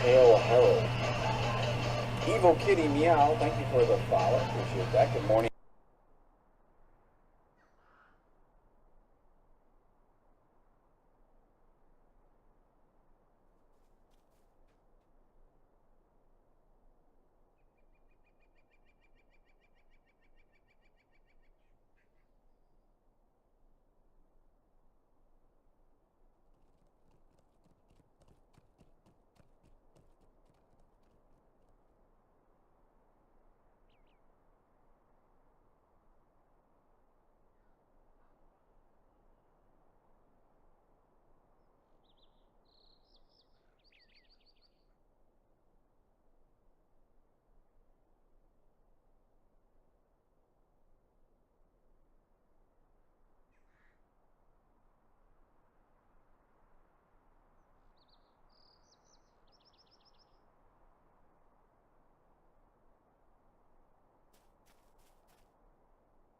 Ale Herald. Evil Kitty Meow, thank you for the follow. Appreciate that. Good morning.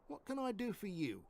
What can I do for you?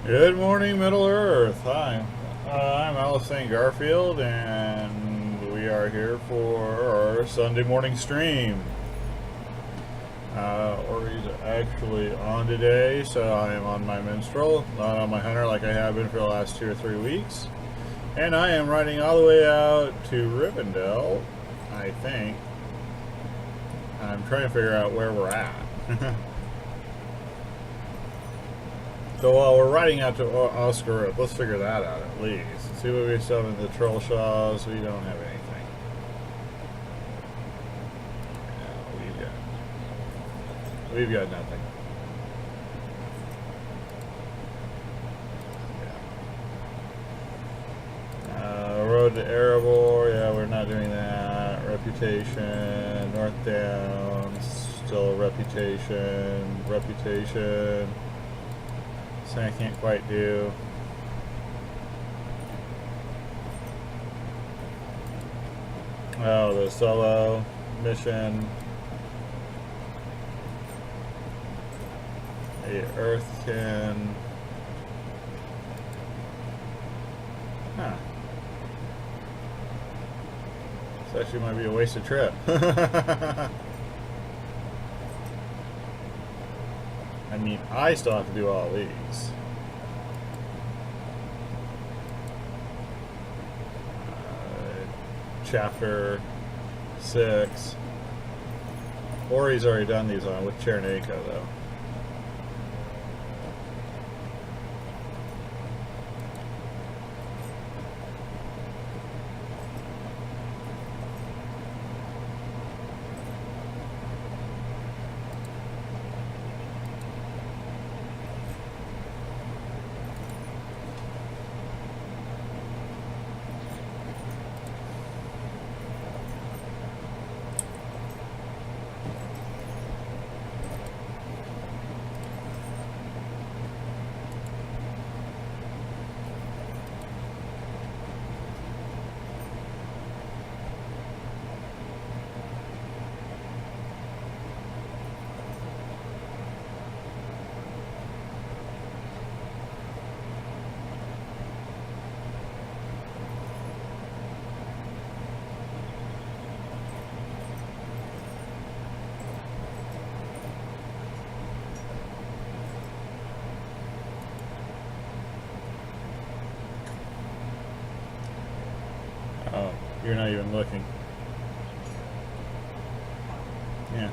Good morning, Middle Earth. Hi, I'm Alice St. Garfield, and we are here for our Sunday morning stream. Ori's actually on today, so I am on my minstrel, not on my hunter like I have been for the last 2 or 3 weeks. And I am riding all the way out to Rivendell, I think. I'm trying to figure out where we're at. So while we're riding out to Oscar, let's figure that out at least. See what we still have in the troll shaws. We don't have anything. No, we've got nothing. Yeah. Road to Erebor, yeah, we're not doing that. Reputation, North Downs, still reputation. I can't quite do. Oh, the solo mission. The Earthkin. Huh. This actually might be a wasted trip. I mean, I still have to do all these. Chapter 6. Ori's already done these on with Chernaka, though. Oh, you're not even looking. Yeah.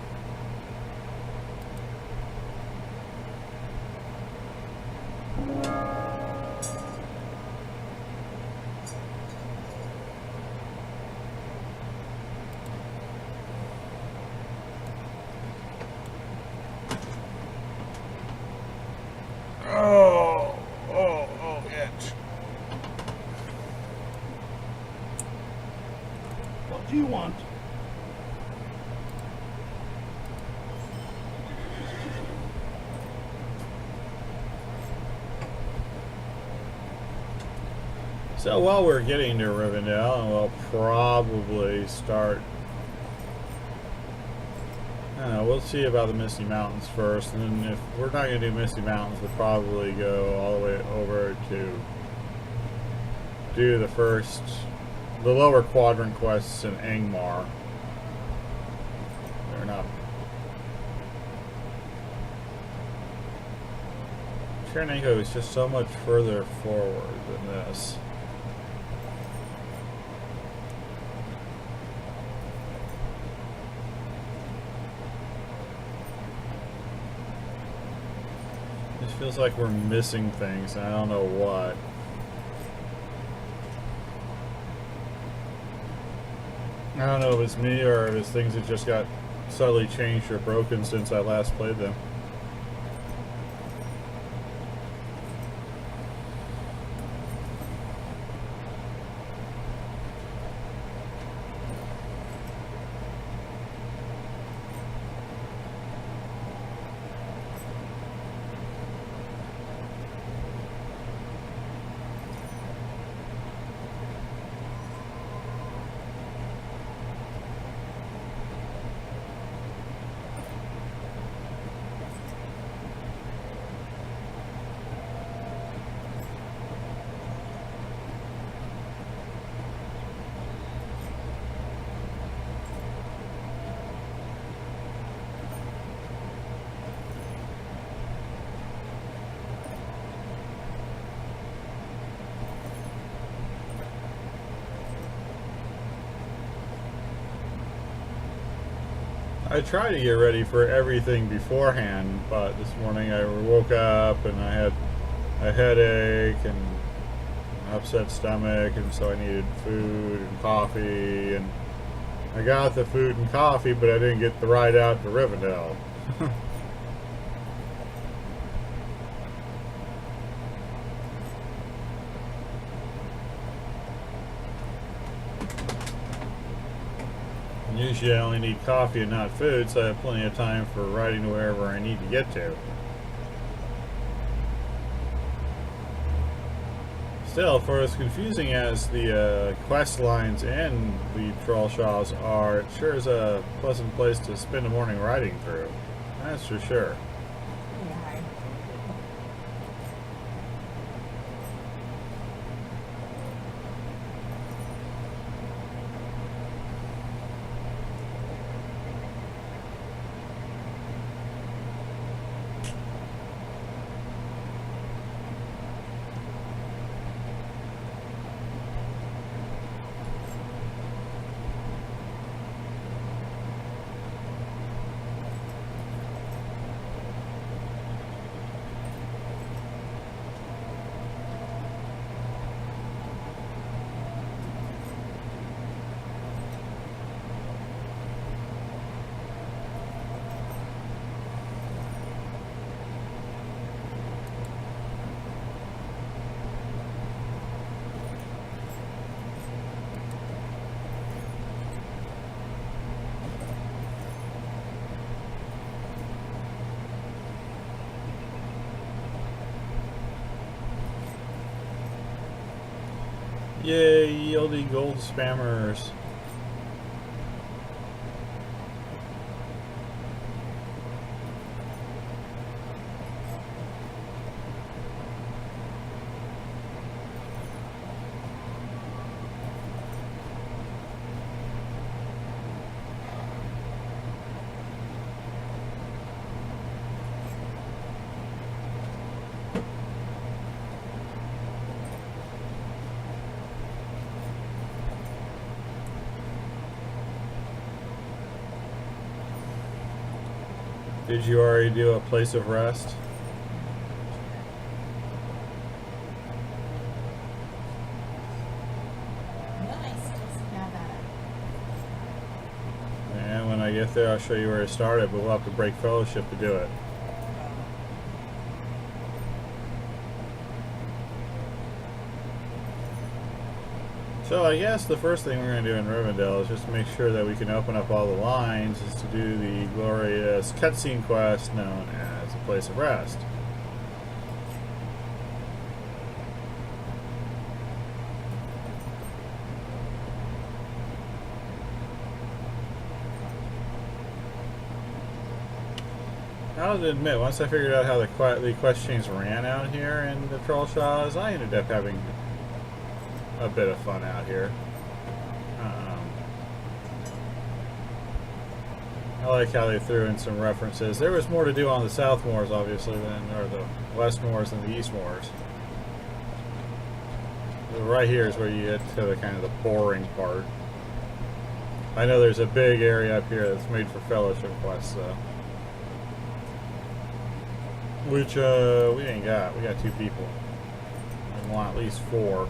So while we're getting to Rivendell, and we'll probably start. I don't know, we'll see about the Misty Mountains first, and then if we're not going to do Misty Mountains, we'll probably go all the way over to do the lower quadrant quests in Angmar. They're not. Chernenko is just so much further forward than this. It feels like we're missing things, and I don't know what. I don't know if it's me or if it's things that just got subtly changed or broken since I last played them. I try to get ready for everything beforehand, but this morning I woke up and I had a headache and an upset stomach, and so I needed food and coffee, and I got the food and coffee, but I didn't get the ride out to Rivendell. Usually I only need coffee and not food, so I have plenty of time for riding to wherever I need to get to. Still, for as confusing as the quest lines and the Trollshaws are, it sure is a pleasant place to spend a morning riding through. That's for sure. Yay, yielding gold spammers. Did you already do a place of rest? And when I get there, I'll show you where I started, but we'll have to break fellowship to do it. So I guess the first thing we're going to do in Rivendell is just make sure that we can open up all the lines, is to do the glorious cutscene quest known as a place of rest. I'll admit, once I figured out how the quest chains ran out here in the Troll Shaws, I ended up having a bit of fun out here. I like how they threw in some references. There was more to do on the South Moors, obviously, or the West Moors than the East Moors. But right here is where you get to the kind of the boring part. I know there's a big area up here that's made for fellowship quests, though. Which, we ain't got. We got 2 people. We want at least 4.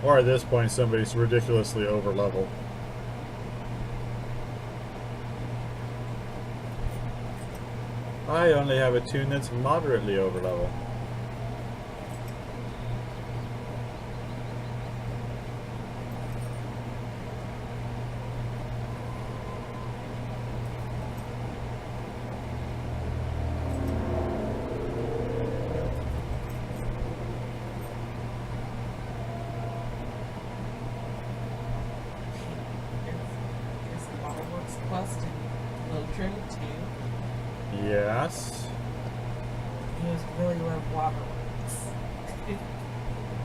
Or at this point, somebody's ridiculously over level. I only have a tune that's moderately over level. Quest in Lotrin too. Yes. You just really love waterworks.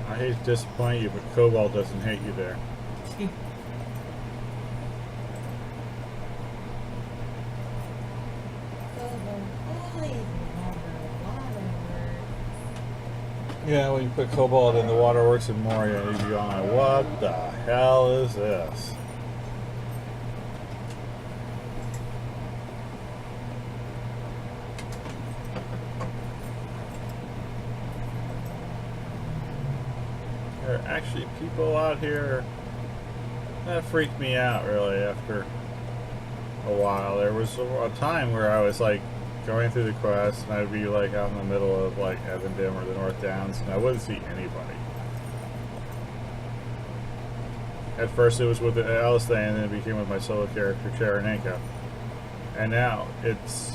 I hate to disappoint you, but Cobalt doesn't hate you there. Yeah, when you put Cobalt in the waterworks in Moria, you'd be going, what the hell is this? There are actually people out here that freaked me out really after a while. There was a time where I was like going through the quest and I'd be like out in the middle of like Evandim or the North Downs and I wouldn't see anybody. At first it was with Alice Thane and then it became with my solo character Charanenko. And now it's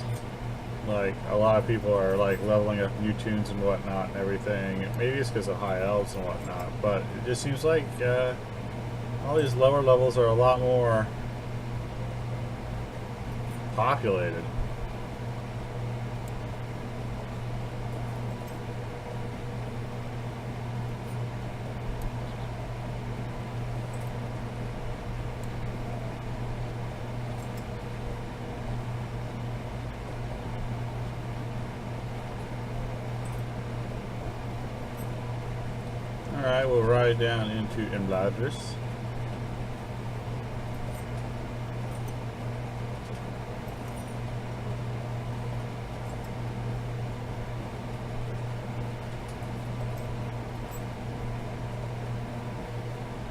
like a lot of people are like leveling up new tunes and whatnot and everything. Maybe it's because of high elves and whatnot, but it just seems like all these lower levels are a lot more populated. Alright, we'll ride down into Imladris.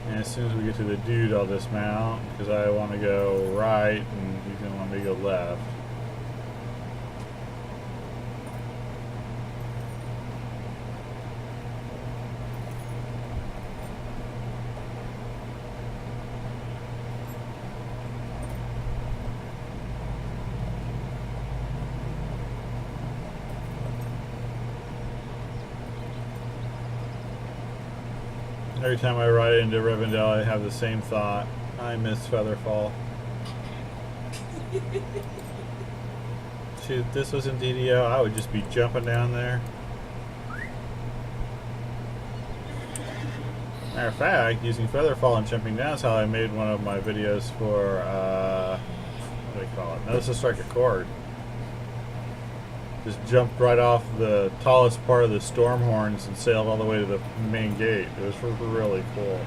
And as soon as we get to the dude, I'll dismount because I want to go right and he's going to want me to go left. Every time I ride into Rivendell, I have the same thought. I miss Featherfall. Shoot, if this was in DDO, I would just be jumping down there. Matter of fact, using Featherfall and jumping down is how I made one of my videos for, what do they call it? Notice to Strike a Chord. Just jumped right off the tallest part of the storm horns and sailed all the way to the main gate. It was really cool.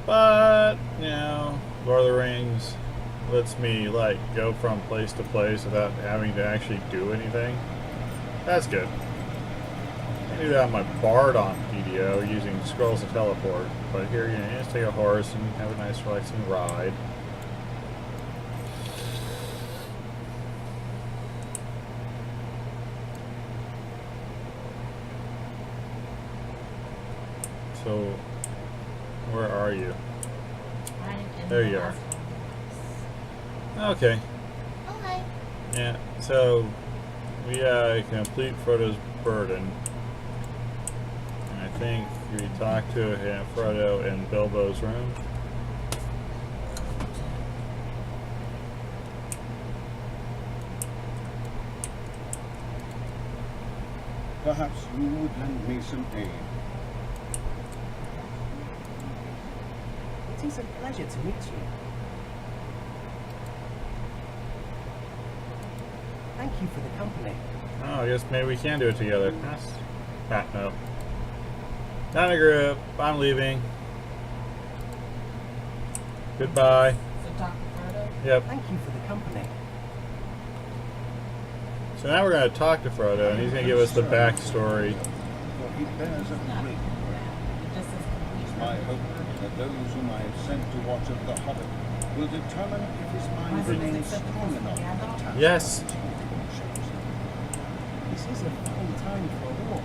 But, you know, Lord of the Rings lets me, like, go from place to place without having to actually do anything. That's good. I do that on my Bard on PDO using scrolls to teleport, but here you just take a horse and have a nice relaxing ride. So, where are you? I'm in There the you last one. Okay. Okay. Yeah, so we complete Frodo's burden. And I think we talked to Frodo in Bilbo's room. Perhaps you would lend me some aid. It is a pleasure to meet you. Thank you for the company. Oh, I guess maybe we can do it together. That's... Ah, no. Not in a group. I'm leaving. Goodbye. So Dr. Frodo? Yep. Thank you for the company. So now we're going to talk to Frodo, and he's going to give us the backstory. For he bears a Not great burden. it just says It is my hope that those whom I have sent to watch over the Hobbit will determine if his mind Was it remains acceptable strong to enough the adult? to tackle Yes. the particular shows. This is a fine time for a walk.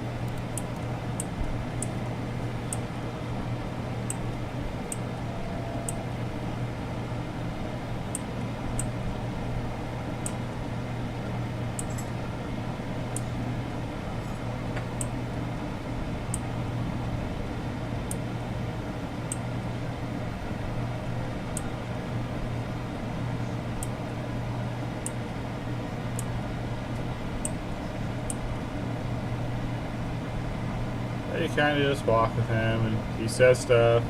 You kind of just walk with him, and he says stuff.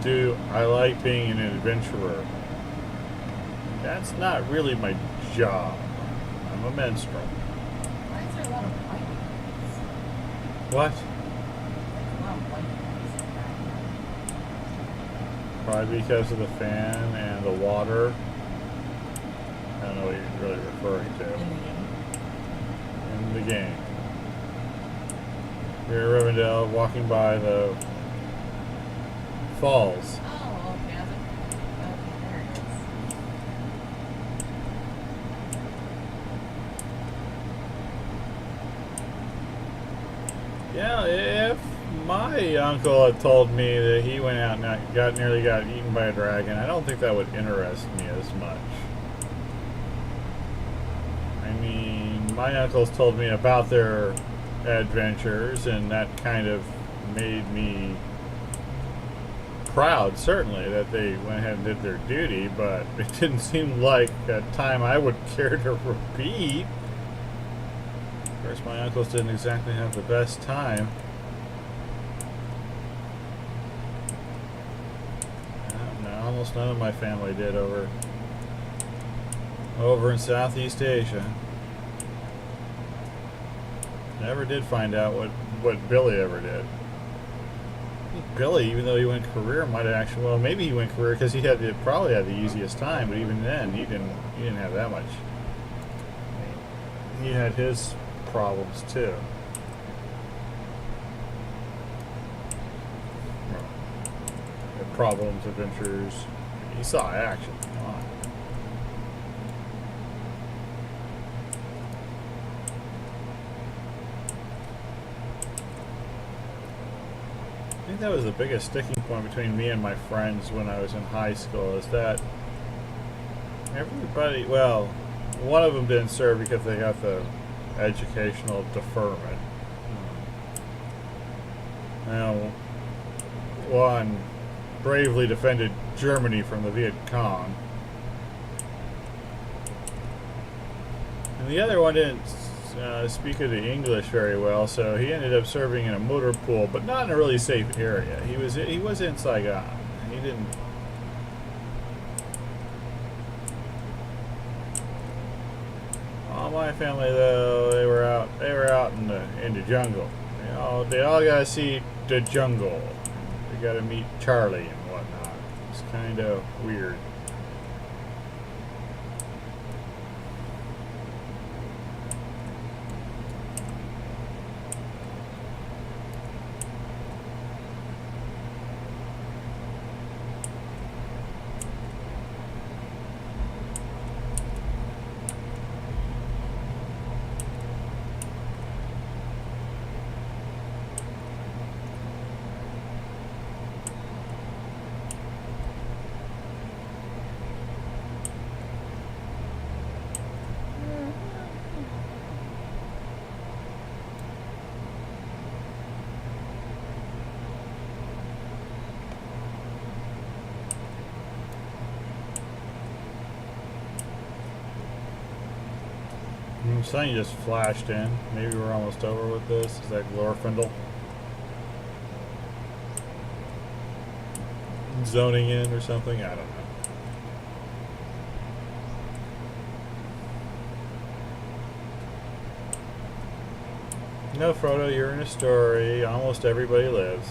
Do I like being an adventurer? That's not really my job. I'm a minstrel. Why is there a lot of white ones? What? A lot of white ones. Probably because of the fan and the water. I don't know what you're really referring to. In the game. In the game. We're in Rivendell, walking by the falls. Oh, okay. I was like, okay, there it is. Yeah, if my uncle had told me that he went out and nearly got eaten by a dragon, I don't think that would interest me as much. I mean, my uncles told me about their adventures, and that kind of made me proud, certainly, that they went ahead and did their duty, but it didn't seem like a time I would care to repeat. Of course, my uncles didn't exactly have the best time. No, almost none of my family did over in Southeast Asia. Never did find out what Billy ever did. Billy, even though he went career, might have actually, well, maybe he went career because he probably had the easiest time, but even then, he didn't have that much. He had his problems too. Had problems, adventures. He saw action. Come on. I think that was the biggest sticking point between me and my friends when I was in high school, is that everybody, well, one of them didn't serve because they got the educational deferment. Now, one bravely defended Germany from the Viet Cong, and the other one didn't speak of the English very well, so he ended up serving in a motor pool, but not in a really safe area. He was in Saigon. He didn't. All my family, though, they were out in the jungle. They all gotta see the jungle. They gotta meet Charlie and whatnot. It's kind of weird. Something just flashed in. Maybe we're almost over with this. Is that Glorfindel? Zoning in or something? I don't know. No, Frodo, you're in a story. Almost everybody lives.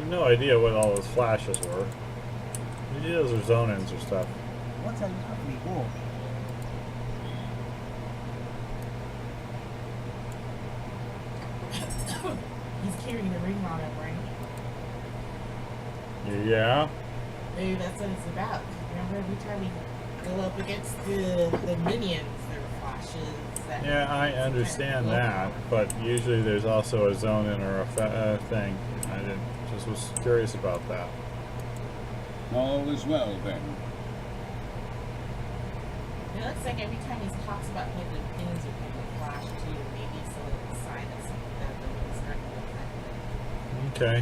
No idea what all those flashes were. Maybe those are zone-ins or stuff. What are you having for? He's carrying the ring on him, right? Yeah. Maybe that's what it's about. Remember every time we go up against the minions, there are flashes. That Yeah, I understand that, but usually there's also a zone-in or a thing. I just was curious about that. All is well then. It looks like every time he talks about hidden things with him, the flash too. Maybe it's a sign that something that the moon's starting to affect it. Okay.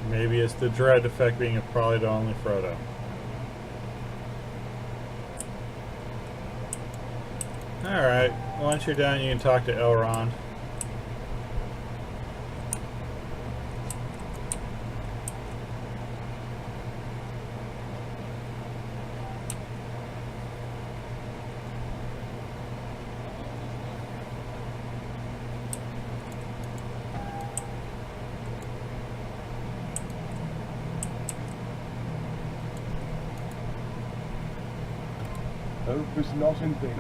Maybe it's the dread effect being probably to only Frodo. Alright, once you're done you can talk to Elrond. Hope is not in vain.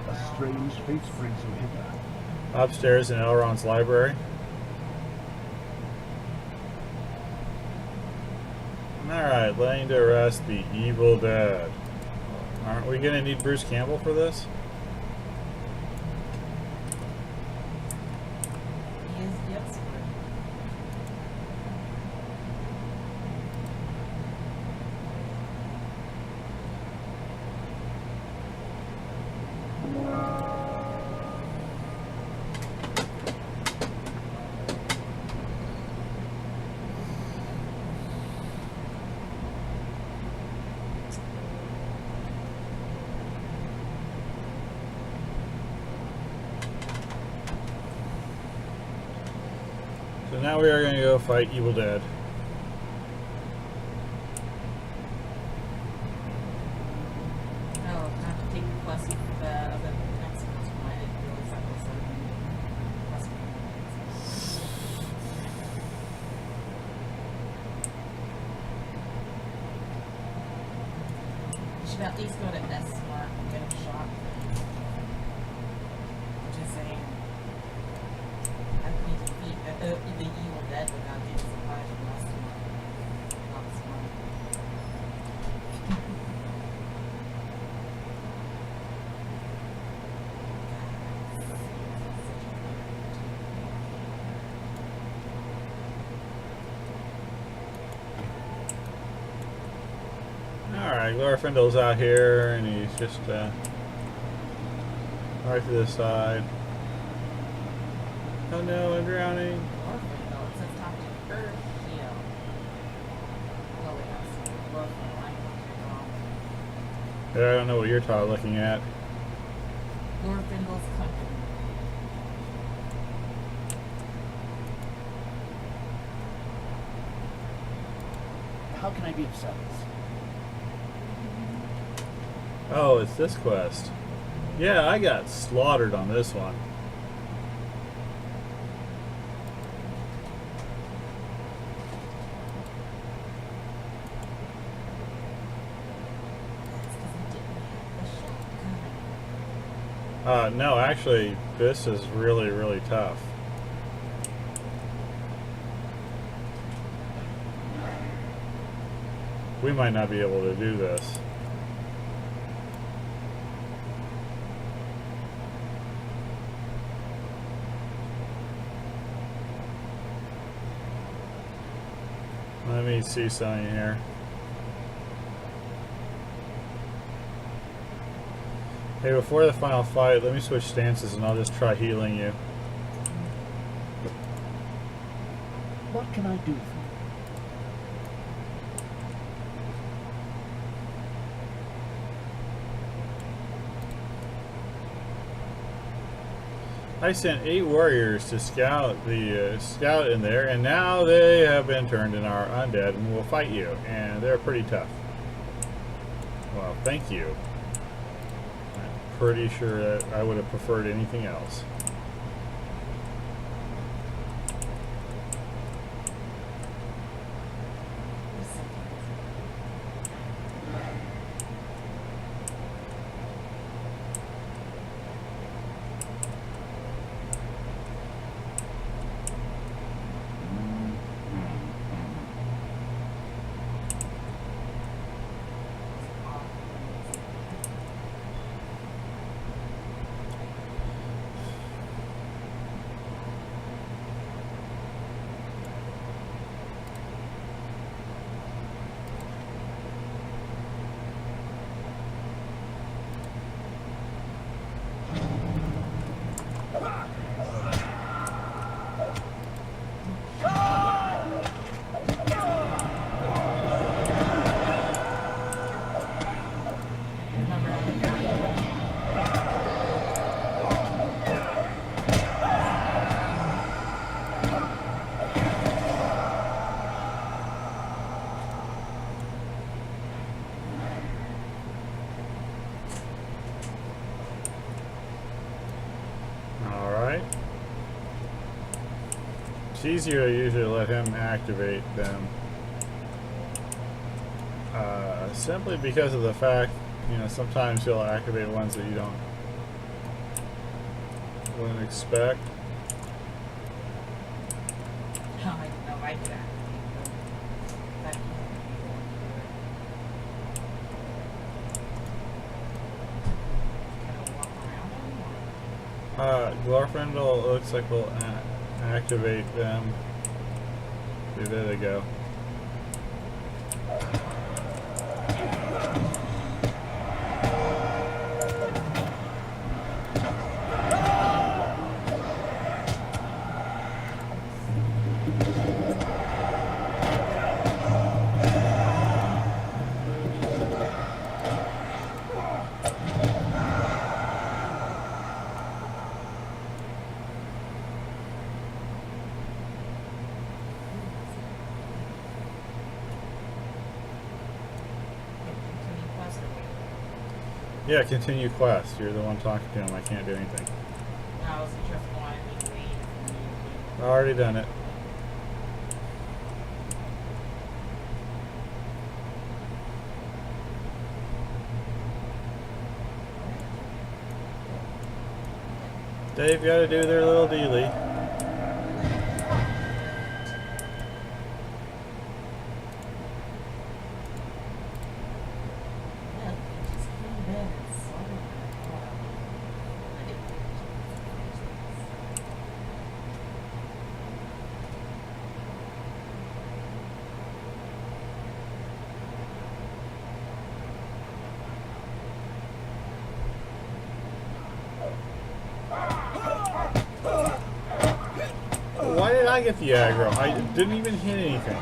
A strange fate brings you hither. Upstairs in Elrond's library. Alright, laying to rest the Evil Dead. Aren't we gonna need Bruce Campbell for this? He is the expert. So now we are going to go fight Evil Dead. Oh, not to take the plus of the next one's one. I didn't realize that was a plus one. You should at least go to S Smart and get a shot. Just saying. I need to beat the Evil Dead without getting supplies from S Smart. Not smart. Alright, Glorfindel's out here and he's just right to the side. Oh no, I'm drowning. Orphan, though, it says talk to Earth Heal. Oh, wait, that's Orphan. I'm looking wrong. I don't know what you're looking at. Glorfindel's company. How can I be of service? Oh, it's this quest. Yeah, I got slaughtered on this one. That's because he didn't have the shotgun. No, actually, this is really, really tough. we might not be able to do this. Let me see something here. Hey, before the final fight, let me switch stances and I'll just try healing you. What can I do for you? I sent 8 warriors to scout the scout in there, and now they have been turned and are undead and will fight you, and they're pretty tough. Well, thank you. I'm pretty sure that I would have preferred anything else. It's easier to usually let him activate them. Simply because of the fact, you know, sometimes he'll activate ones that you wouldn't expect. No, I didn't know I could activate them. Can I walk around them? Glorfindel looks like we'll activate them. See, there they go. Yeah, continue quest. You're the one talking to him. I can't do anything. I was just wanting me to wait. I already done it. They've got to do their little dealy. Why did I get the aggro? I didn't even hit anything.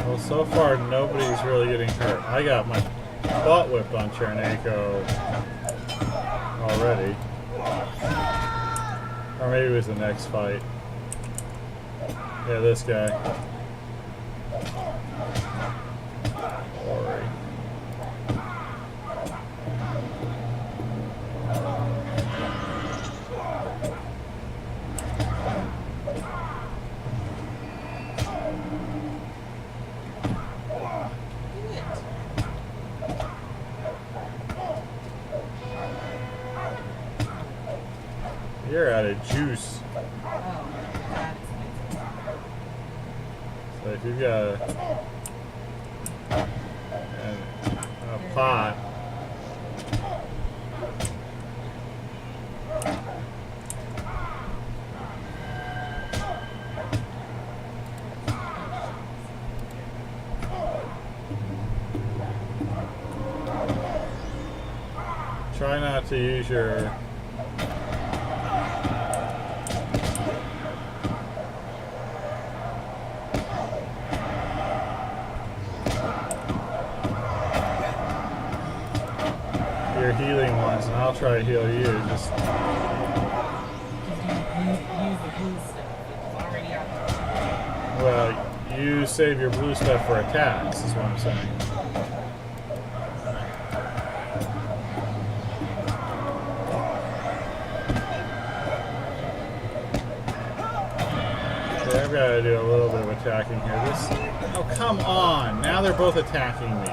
Well, so far nobody's really getting hurt. I got my butt whipped on Chernako already. Or maybe it was the next fight. Yeah, this guy. Ori. You're out of juice. Oh, that is my So if you've got a pot, try not to use your healing ones, and I'll try to heal you. Just use the blue stuff. It's already out there. well, you save your blue stuff for attacks, is what I'm saying. Okay, I've got to do a little bit of attacking here. This, oh come on! Now they're both attacking me.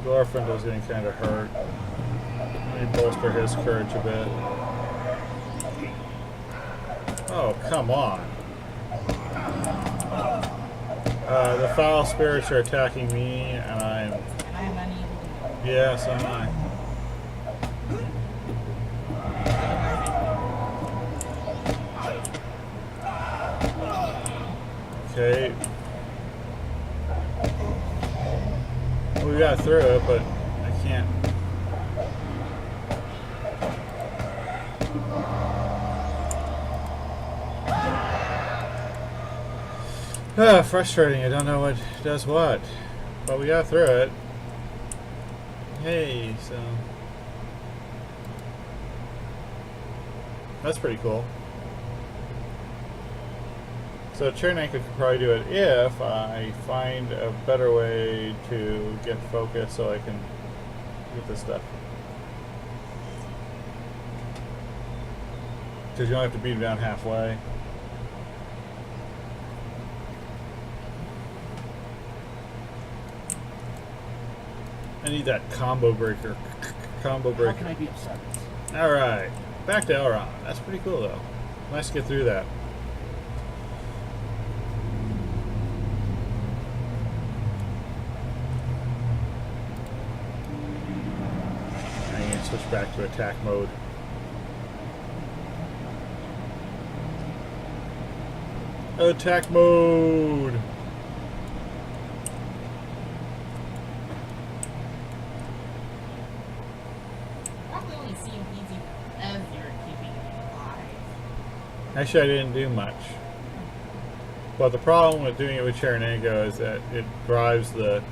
Glorfindel's getting kind of hurt. Let me bolster his courage a bit. Oh, come on. The foul spirits are attacking me, and I'm... And I'm unable to go. Yeah, so am I. Okay. We got through it, but I can't. Frustrating. I don't know what does what. But we got through it. Hey, so. That's pretty cool. So Chernanka could probably do it if I find a better way to get focused so I can get this stuff. Because you only have to beat him down halfway. I need that combo breaker. Combo How can breaker. I be of service? Alright. Back to Elrond. That's pretty cool though. Nice to get through that. Switch back to attack mode. Attack mode! Probably only seemed easy as you're keeping it alive. Actually, I didn't do much. But the problem with doing it with Chernanko is that it drives the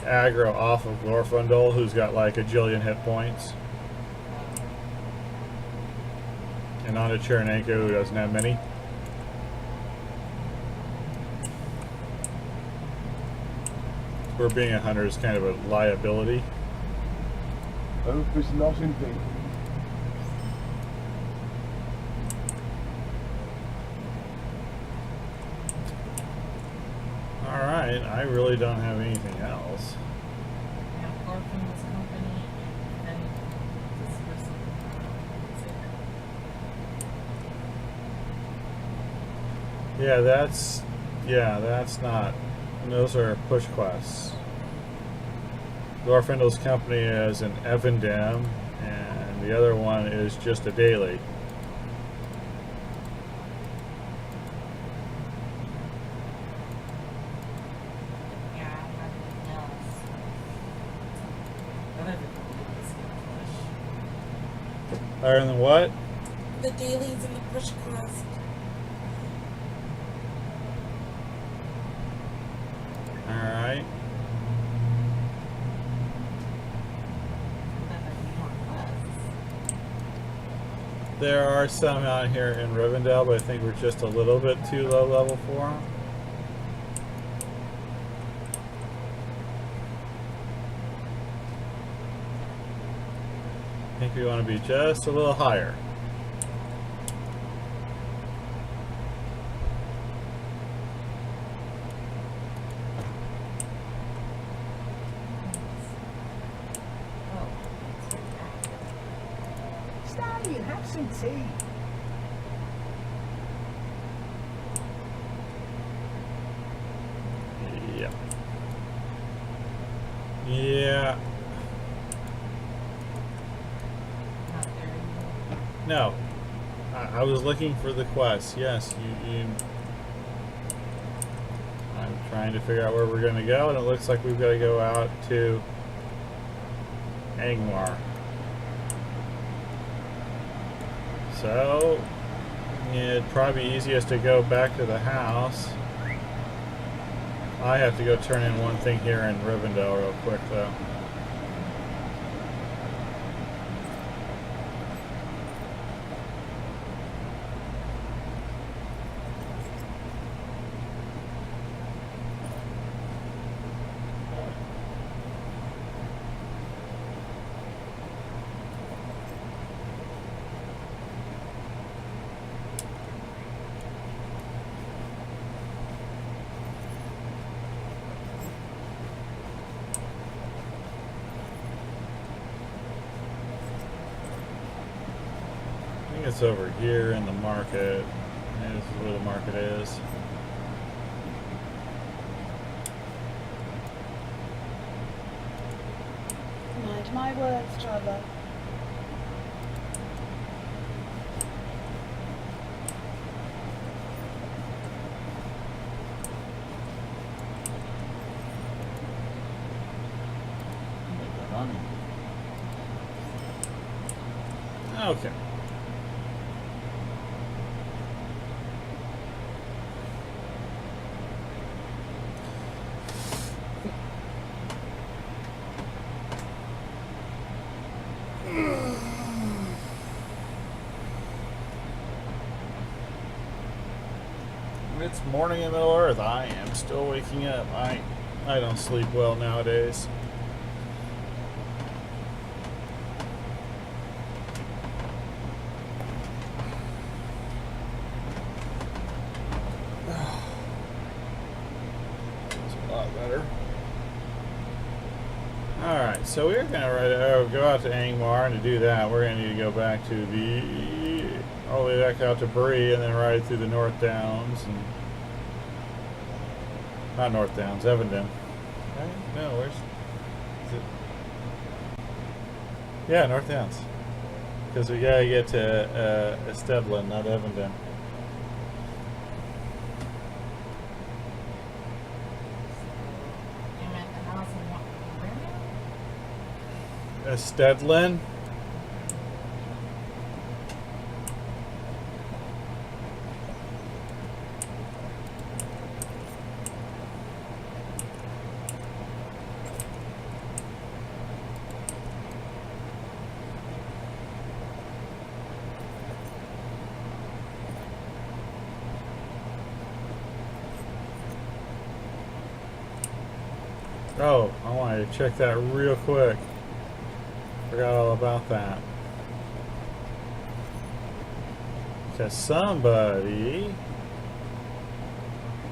aggro off of Glorfindel, who's got like a jillion hit points, and onto Chernanko, who doesn't have many. Where being a hunter is kind of a liability. Hope is not in vain. Alright, I really don't have anything else. And Orphan's company, and this person. Yeah, that's not. Those are push quests. Glorfindel's company is an Evendem, and the other one is just a daily. Yeah, nothing else. Other than the push. Other than what? The dailies and the push quest. Alright. There are some out here in Rivendell, but I think we're just a little bit too low level for them. think we want to be just a little higher. Oh, it's right Stay and have some tea. Yeah. Yeah. not there anymore. No. I was looking for the quest. Yes, you. I'm trying to figure out where we're going to go, and it looks like we've got to go out to Angmar. So, it'd probably be easiest to go back to the house. I have to go turn in one thing here in Rivendell real quick, though. I think it's over here in the market. Yeah, this is where the market is. Mind my words, Trevor. Okay. It's morning in Middle Earth. I am still waking up. I don't sleep well nowadays. That's a lot better. Alright, so we're gonna go out to Angmar, and to do that we're gonna need to go back to the all the way back out to Bree, and then ride through the North Downs, and not North Downs, Evenden. Right? No, where's is it? Yeah, North Downs. Because we gotta get to Esteblen, not Evenden. I'm at the house and walk where now? Estedlen? Oh, I wanted to check that real quick. Forgot all about that. Because somebody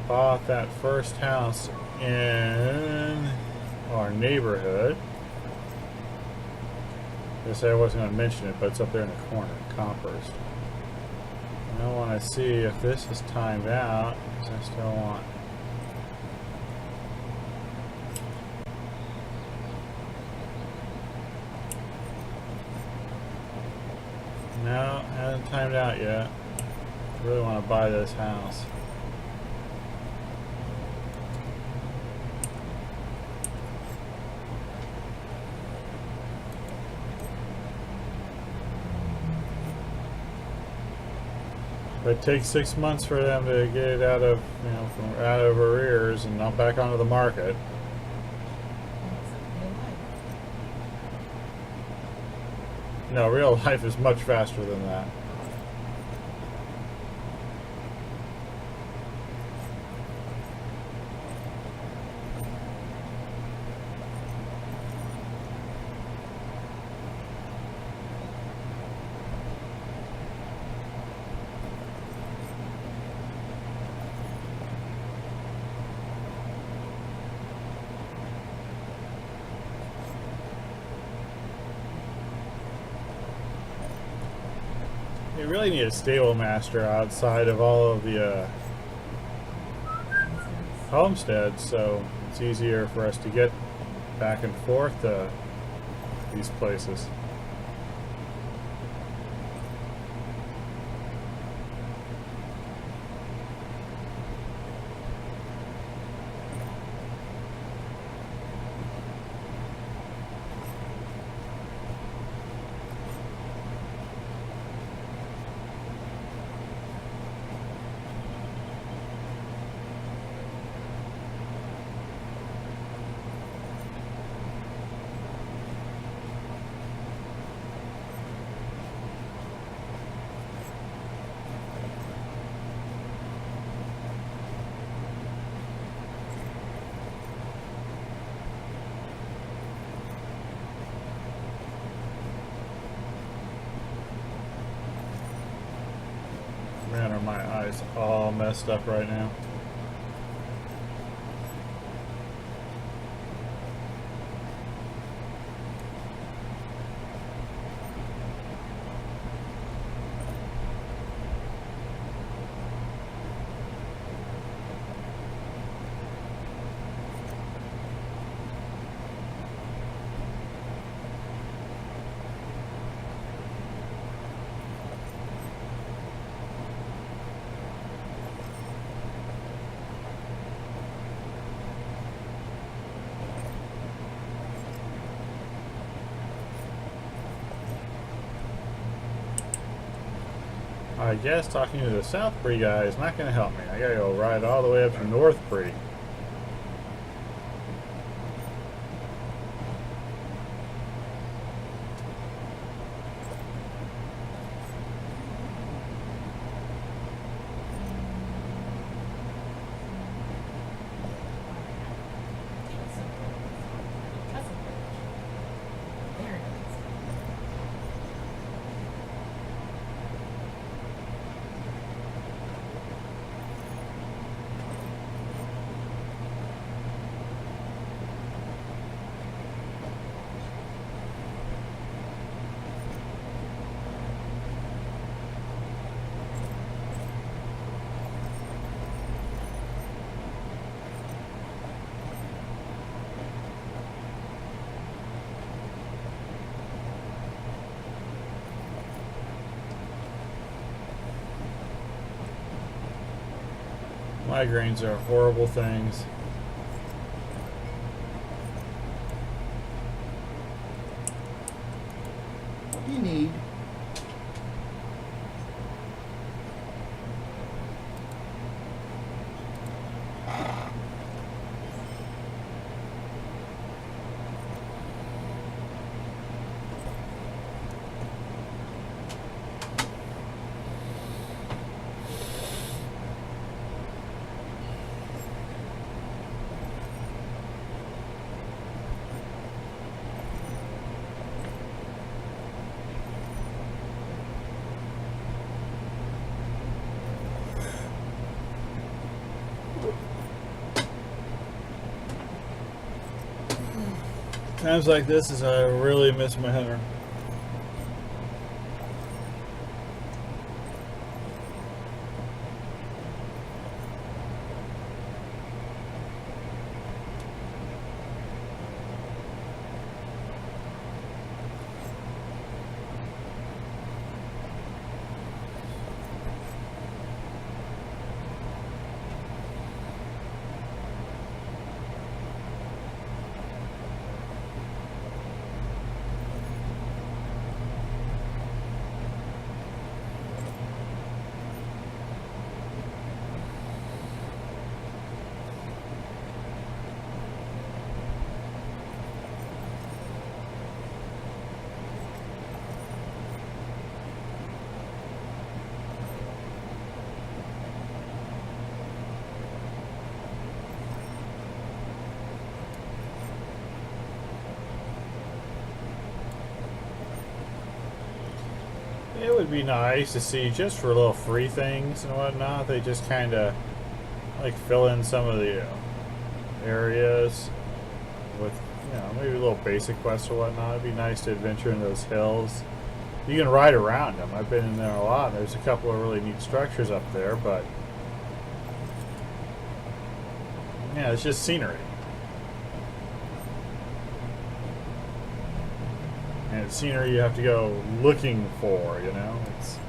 bought that first house in our neighborhood. I said I wasn't going to mention it, but it's up there in the corner, Compers. And I want to see if this is timed out, because I still want... No, hasn't timed out yet. I really want to buy this house. But it takes 6 months for them to get it out of, from out of arrears and not back onto the market. No, real life is much faster than that. You really need a stable master outside of all of the homesteads, so it's easier for us to get back and forth to these places. Man, are my eyes all messed up right now. I guess talking to the Southbury guy is not going to help me. I gotta go ride all the way up to Northbury. There it is. Migraines are horrible things. What do you need? Times like this is I really miss my hunter. It would be nice to see just for little free things and whatnot. They just kind of like fill in some of the areas with, you know, maybe a little basic quests or whatnot. It'd be nice to adventure in those hills You can ride around them. I've been in there a lot. There's a couple of really neat structures up there, but yeah, it's just scenery. And it's scenery you have to go looking for, you know? It's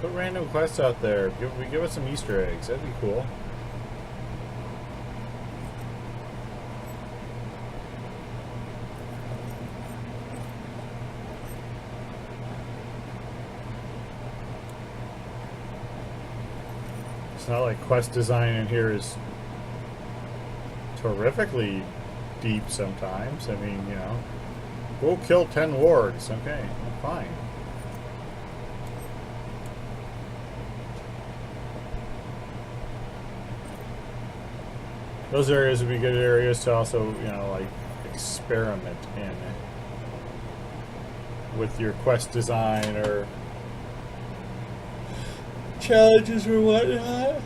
put random quests out there. Give us some Easter eggs. That'd be cool. It's not like quest design in here is terrifically deep sometimes. I mean, you know, go kill 10 wargs. Okay, fine. Those areas would be good areas to also, you know, like experiment in with your quest design or challenges or whatnot.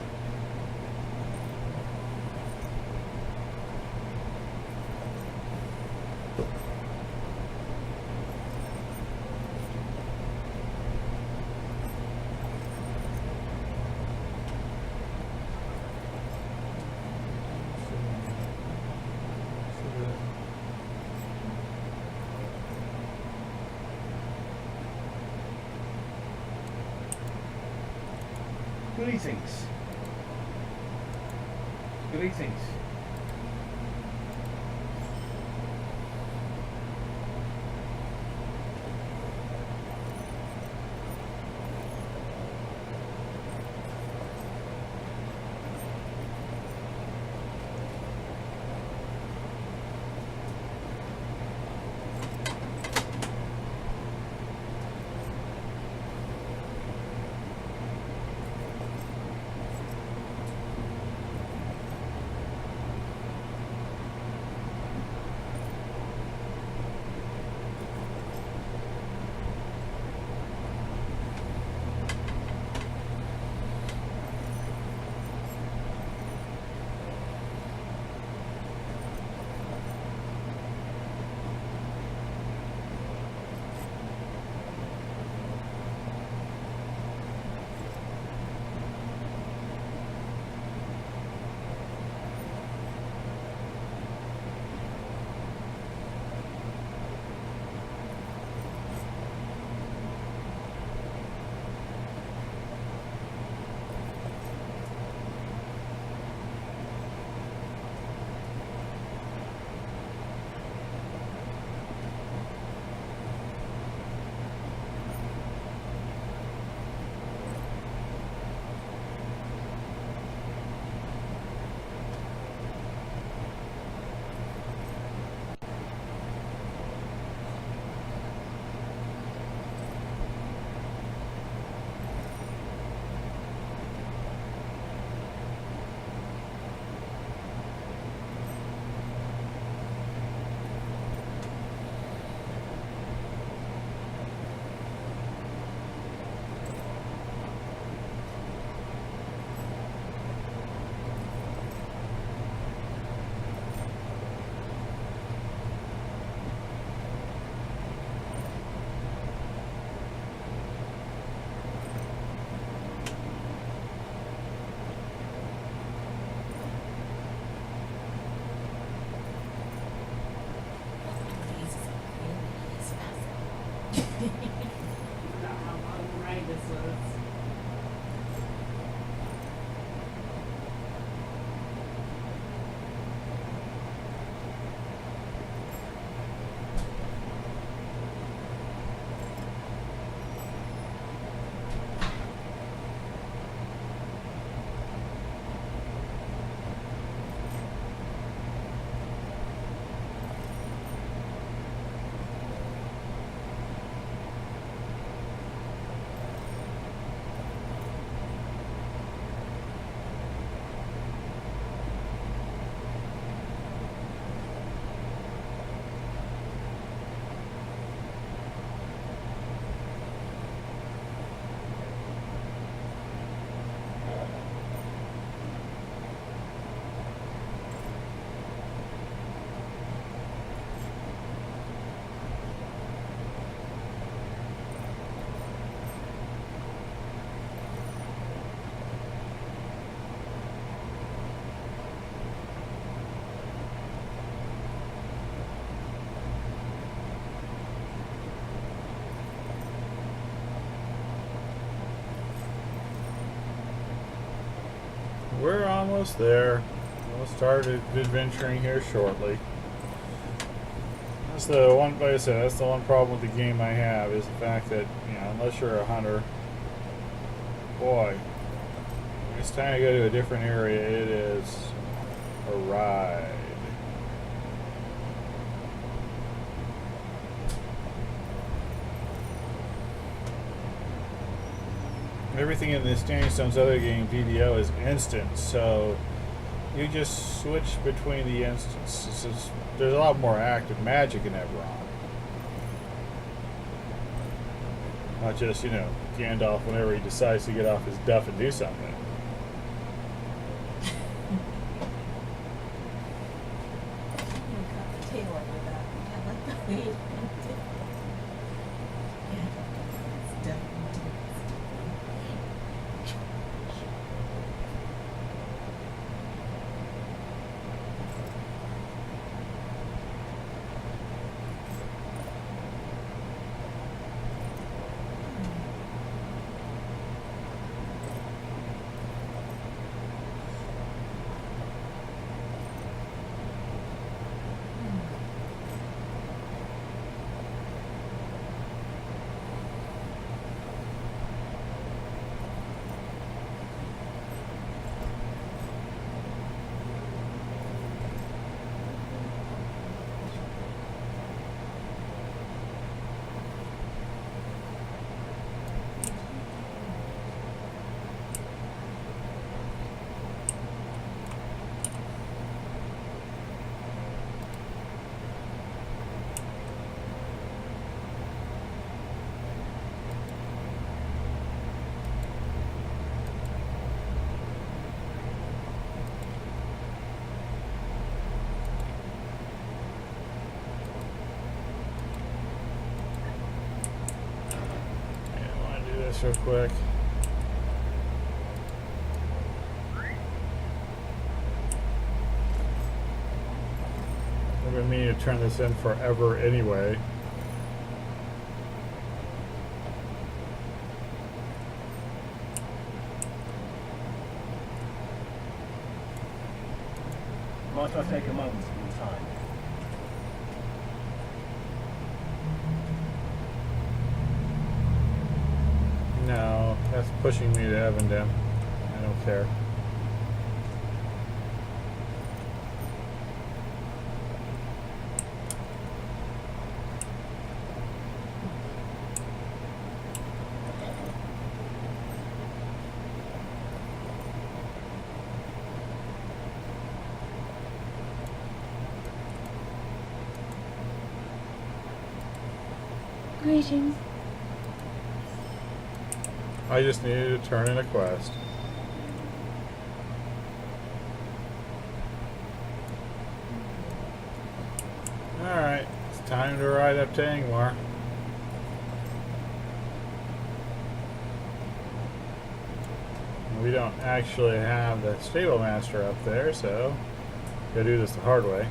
Greetings. Greetings. almost there. We'll start adventuring here shortly. That's the one, like I said, that's the one problem with the game I have is the fact that, you know, unless you're a hunter, boy, when it's time to go to a different area, it is a ride. Everything in the Standing Stone's other game, DDO, is instant, so you just switch between the instances. There's a lot more active magic in Eberron. Not just, you know, Gandalf whenever he decides to get off his duff and do something. You cut the tail over that. Yeah, like the way. Yeah, it's definitely. Real quick. I've been meaning to turn this in forever anyway. Might I take a moment of your time? No, that's pushing me to Evandem. I don't care. Greetings. I just needed to turn in a quest. Alright, it's time to ride up to Angmar. We don't actually have the stable master up there, so gotta do this the hard way.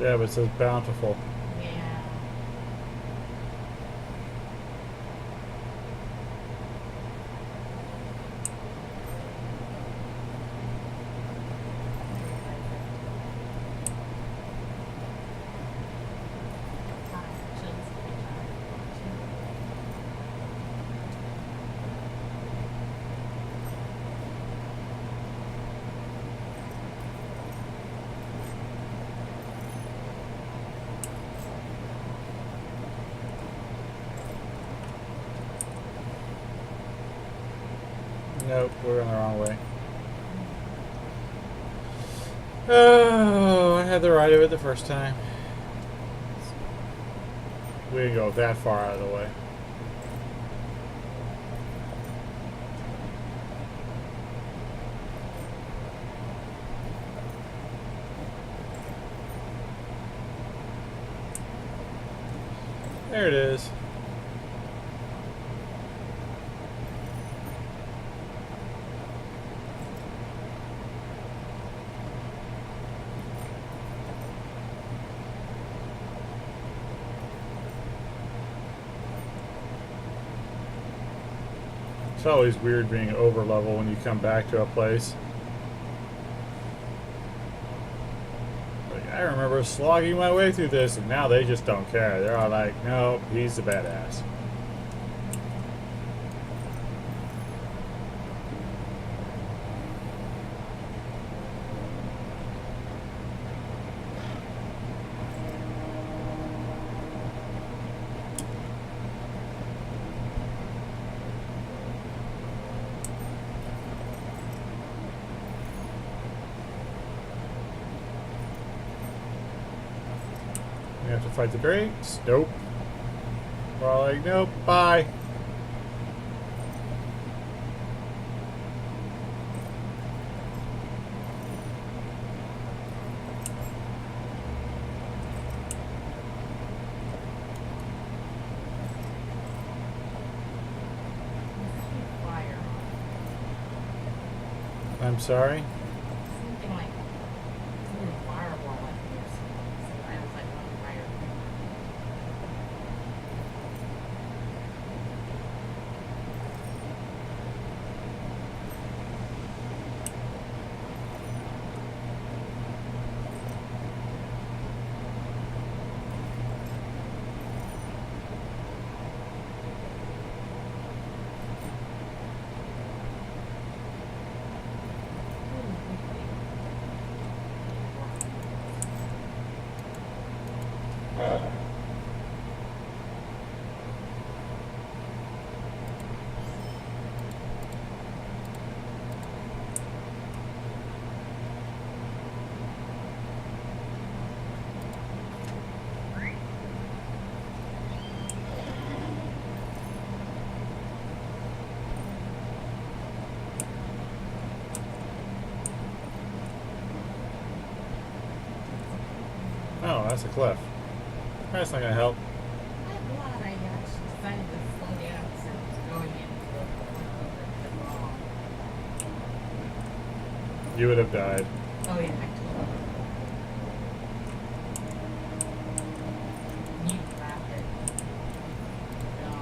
Yeah, but it says bountiful. Yeah. Nope, we're in the wrong way. Oh, I had the right of it the first time. We didn't go that far out of the way. There it is. It's always weird being over level when you come back to a place. Like, I remember slogging my way through this, and now they just don't care. They're all like, no, he's a badass. We have to fight the drakes? Nope. We're all like, nope, bye. Fire. I'm sorry? Something like something fireball like this. So I was like on fire. Oh, that's a cliff. That's not gonna help. I'm glad I actually decided to slow down instead of going into the wrong. You would have died. Oh yeah, I totally. Need traffic. No.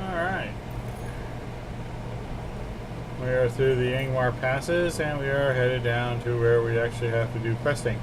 Alright. We are through the Angmar passes, and we are headed down to where we actually have to do questing.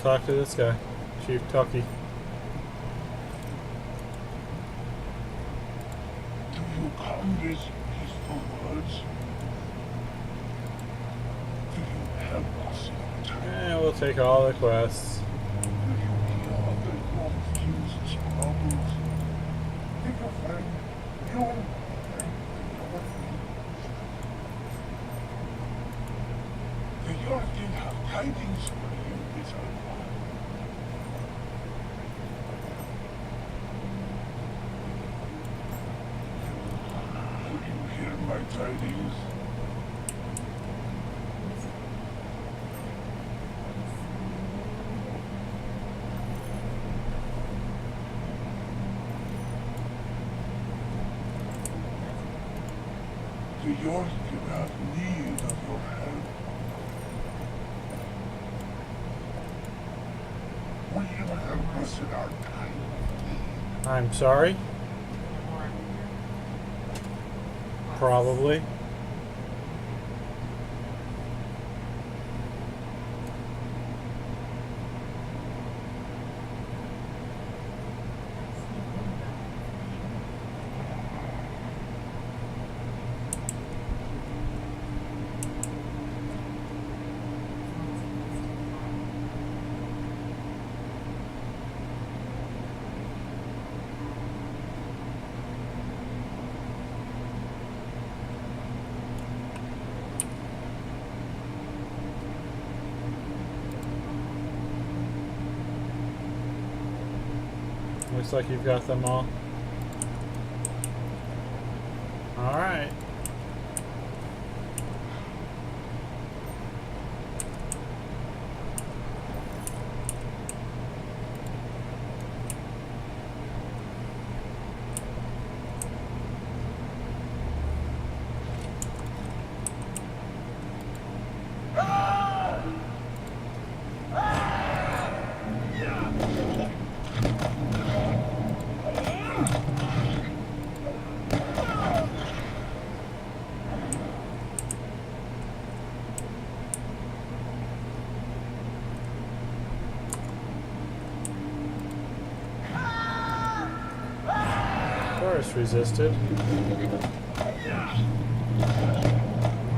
talk to this guy, Chief Tucky. Do you come with peaceful words? Do you help us in our time? And we'll take all the quests. Do you cure the confused's problems? Pick a friend, your friend, and your friend. The Yorkin have tidings for you, little one. Will you hear my tidings? The Yorkin have need of your help. Will you help us in our time of need? I'm sorry. Probably. Looks like you've got them all. All right. Forest resisted.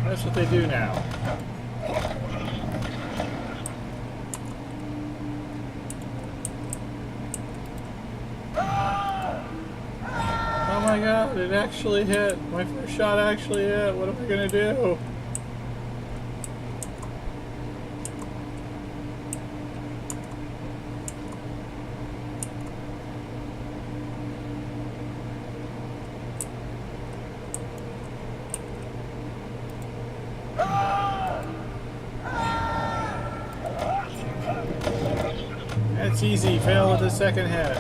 That's what they do now. Oh my god, it actually hit. My first shot actually hit. What am I gonna do? It's easy. Fail with the second hit.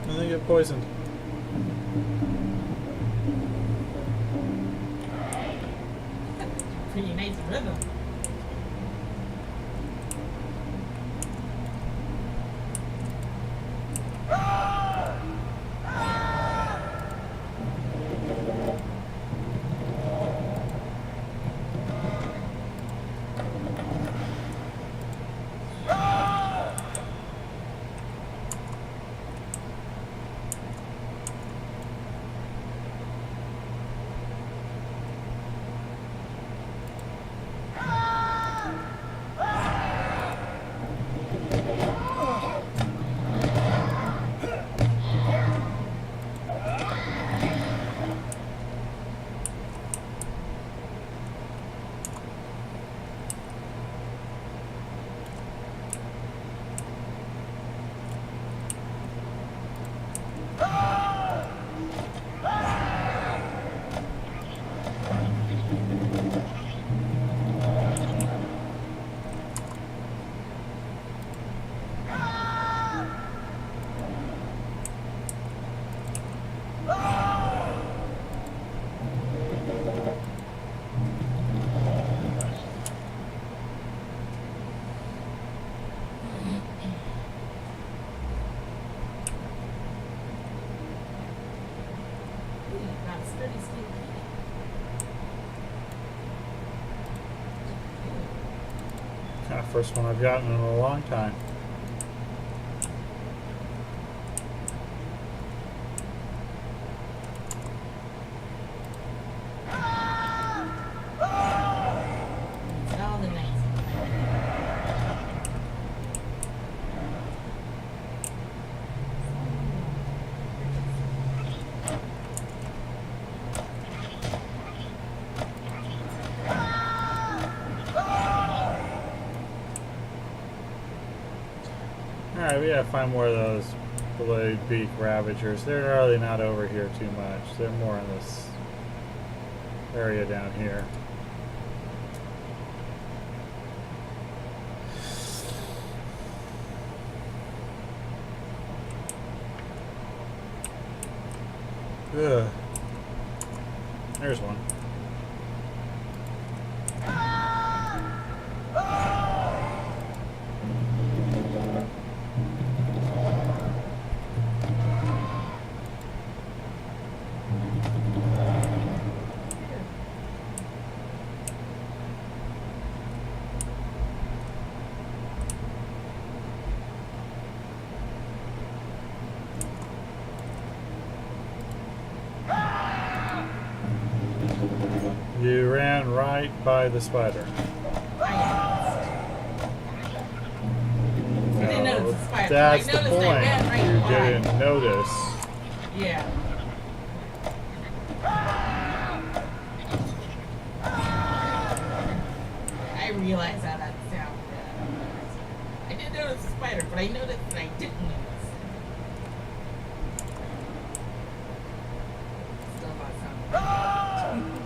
And they get poisoned. Pretty nice rhythm. Ooh, you got a sturdy steel key. Kind of first one I've gotten in a long time. It's all the nice. Alright, we gotta find more of those blade beak ravagers. They're really not over here too much. They're more in this area down here. Ugh. There's one. You ran right by the spider. I didn't notice the spider. That's I the noticed I point. ran right You by. didn't notice. Yeah. I realize how that sounds. I did notice the spider, but I noticed that I didn't notice. Still not sounding.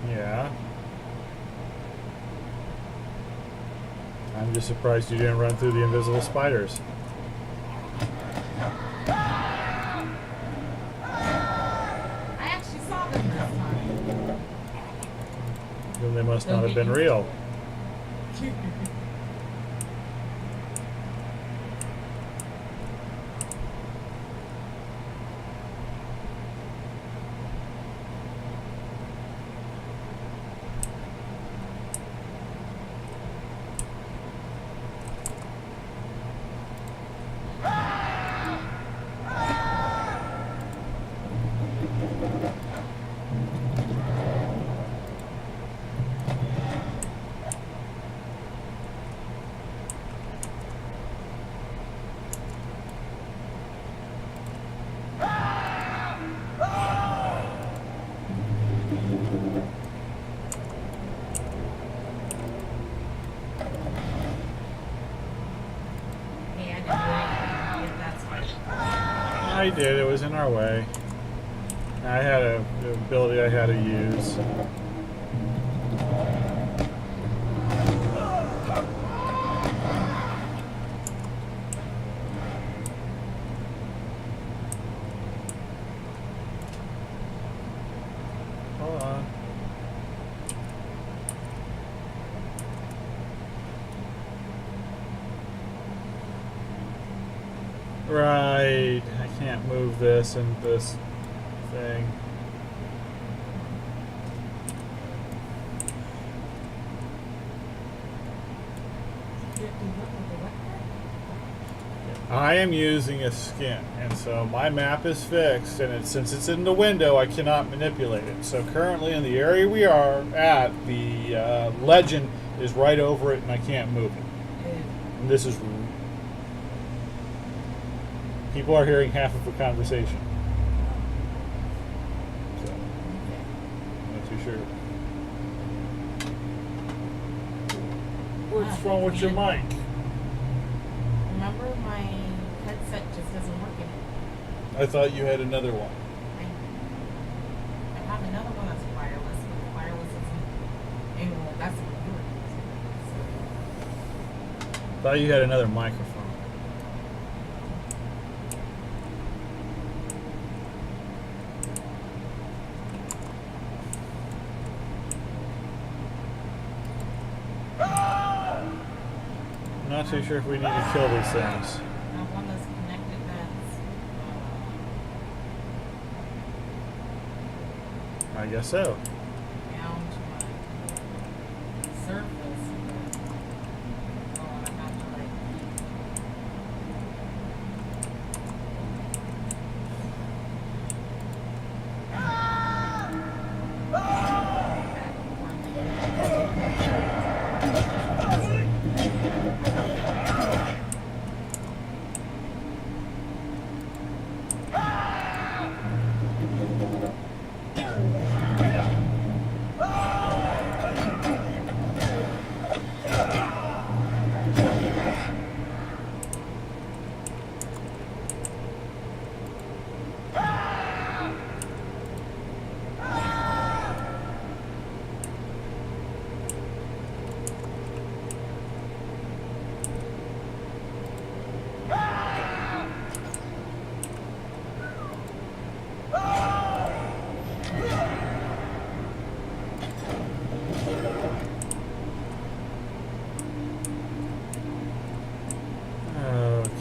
Yeah. I'm just surprised you didn't run through the invisible spiders. I actually saw them this time. Then they must not have been real. I did. It was in our way. I had an ability I had to use. Hold on. Right. I can't move this and this thing. I am using a skin, and so my map is fixed, and since it's in the window, I cannot manipulate it. So currently in the area we are at, the legend is right over it, and I can't move it. And this is... People are hearing half of the conversation. So, I'm not too sure. What's wrong with your mic? Remember, my headset just isn't working. I thought you had another one. I have another one that's wireless, but the wireless isn't. Anyway, that's what you were using. Thought you had another microphone. I'm not too sure if we need to kill these things. One that's connected that's I guess so. down to my surface. Oh, I have to like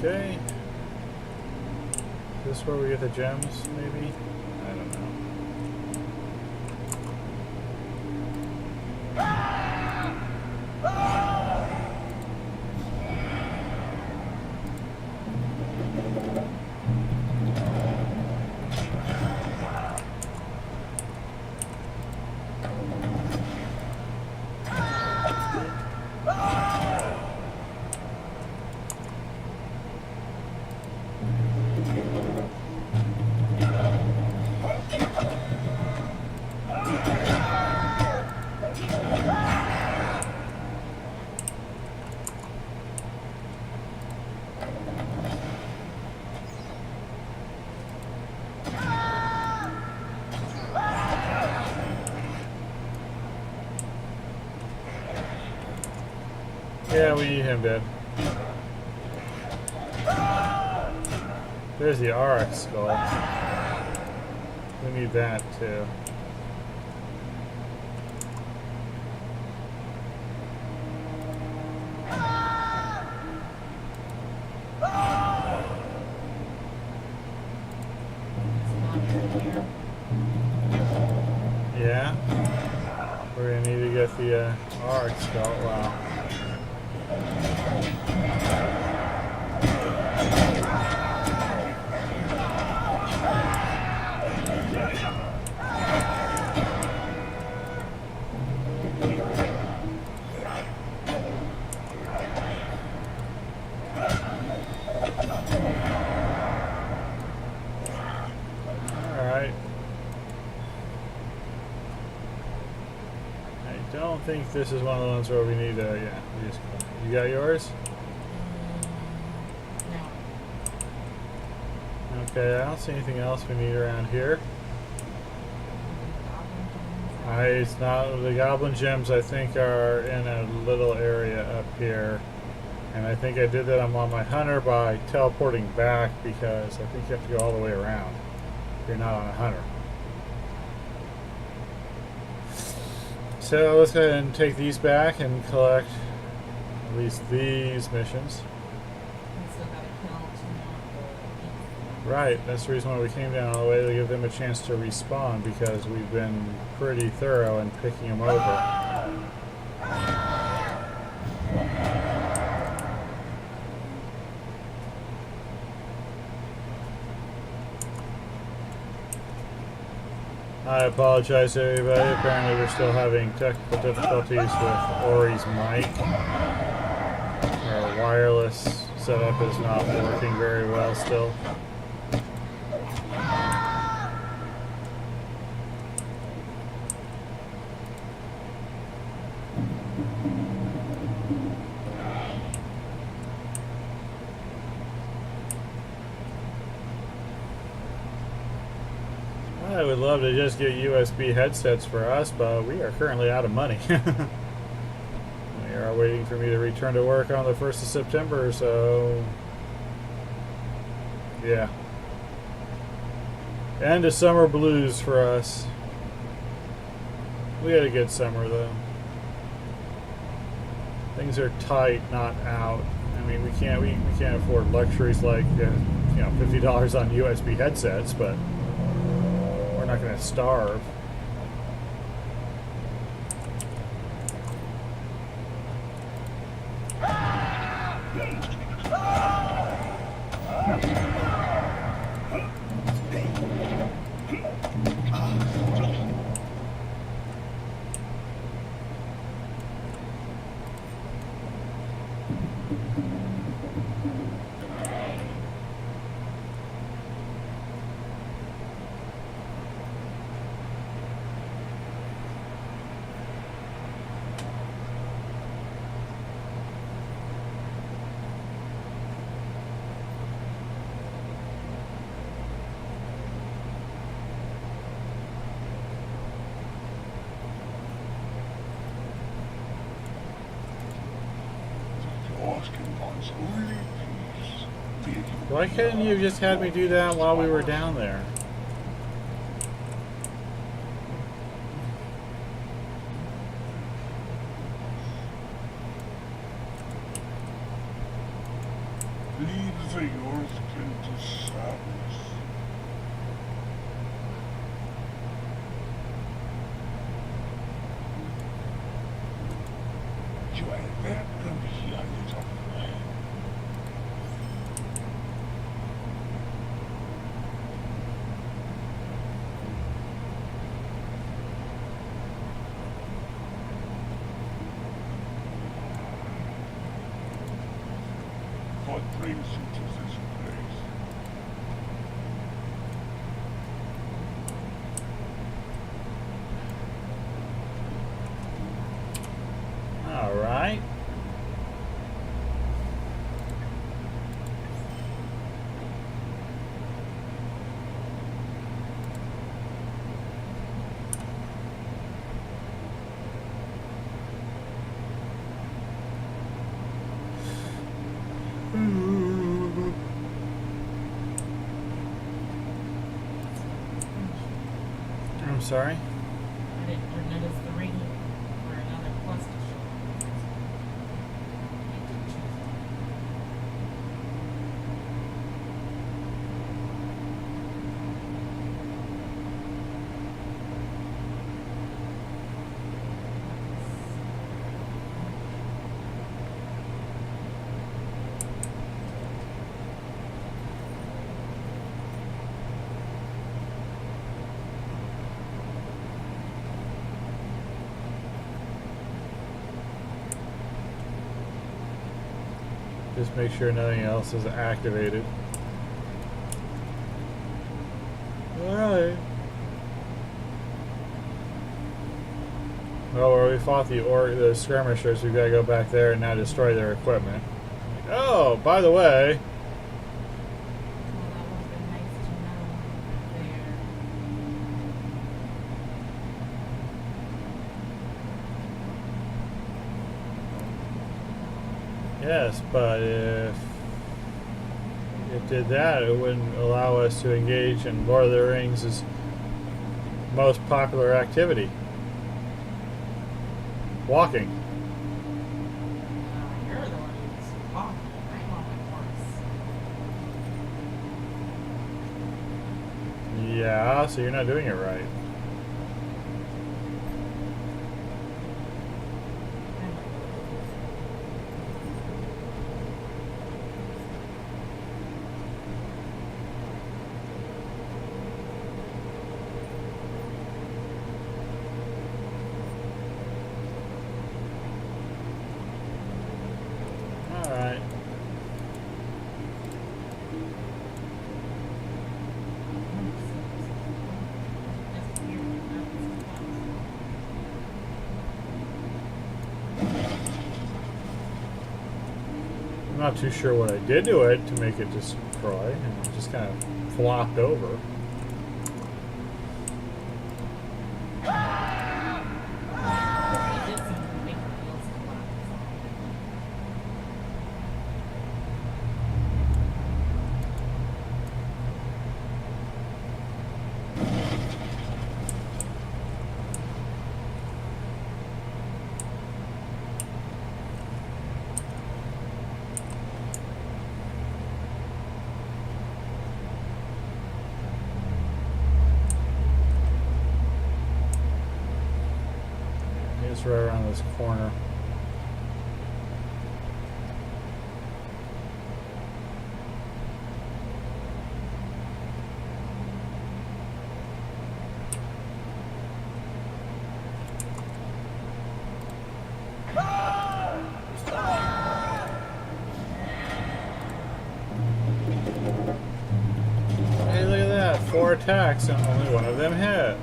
Okay. Is this where we get the gems, maybe? I don't know. Yeah, we need him dead. There's the RX skull. We need that too. Yeah. We're gonna need to get the RX skull. Wow. Alright. I don't think this is one of the ones where we need to, yeah, we just, you got yours? no. Okay, I don't see anything else we need around here. It's not, the goblin gems I think are in a little area up here. And I think I did that on my hunter by teleporting back because I think you have to go all the way around if you're not on a hunter. So let's go ahead and take these back and collect at least these missions. We still gotta kill two more. Right, that's the reason why we came down all the way to give them a chance to respawn because we've been pretty thorough in picking them over. I apologize to everybody. Apparently we're still having technical difficulties with Ori's mic. Our wireless setup is not working very well still. I would love to just get USB headsets for us, but we are currently out of money. We They are waiting for me to return to work on the 1st of September, so yeah. End of summer blues for us. We had a good summer though. Things are tight, not out. I mean, we can't afford luxuries like $50 on USB headsets, but we're not going to starve. Why couldn't you have just had me do that while we were down there? Leave the earth into sadness. You are welcome here, little friend. What brings you to this place? All right. I'm sorry. I didn't notice the ring for another plus to show up. I did choose Just make sure nothing else is activated. Alright. Well, where we fought the skirmishers, we've got to go back there and now destroy their equipment. Oh, by the way, Well, that would have been nice to know there. yes, but if it did that, it wouldn't allow us to engage in Lord of the Rings' most popular activity. Walking. You're the one who's walking. I'm on my horse. Yeah, so you're not doing it right. Alright. I'm not too sure what I did to it to make it destroy, and it just kind of flopped over. It did seem to make the wheels collapse. It's right around this corner. Hey, look at that. 4 attacks and only one of them hit.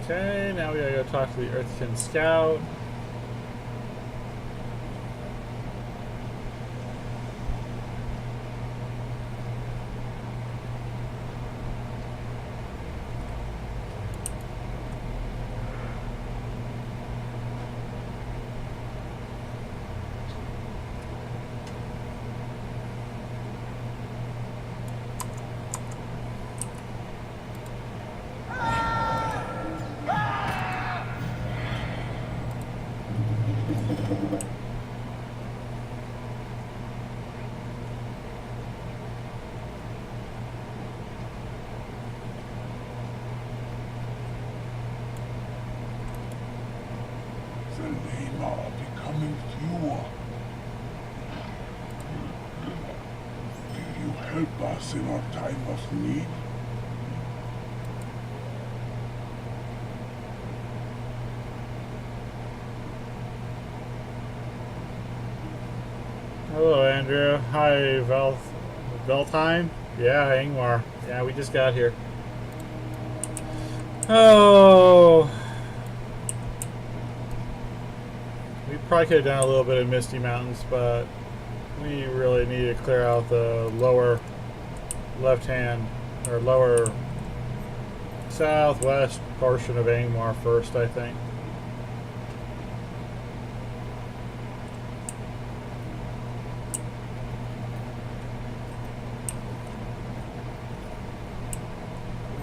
Okay, now we gotta go talk to the Earthkin Scout. The name are becoming fewer. Will you help us in our time of need? Hello, Andrew. Hi, Veltime. Yeah, Ingmar. Yeah, we just got here. Oh. We probably could have done a little bit of Misty Mountains, but we really need to clear out the lower left-hand, or lower southwest portion of Angmar first, I think.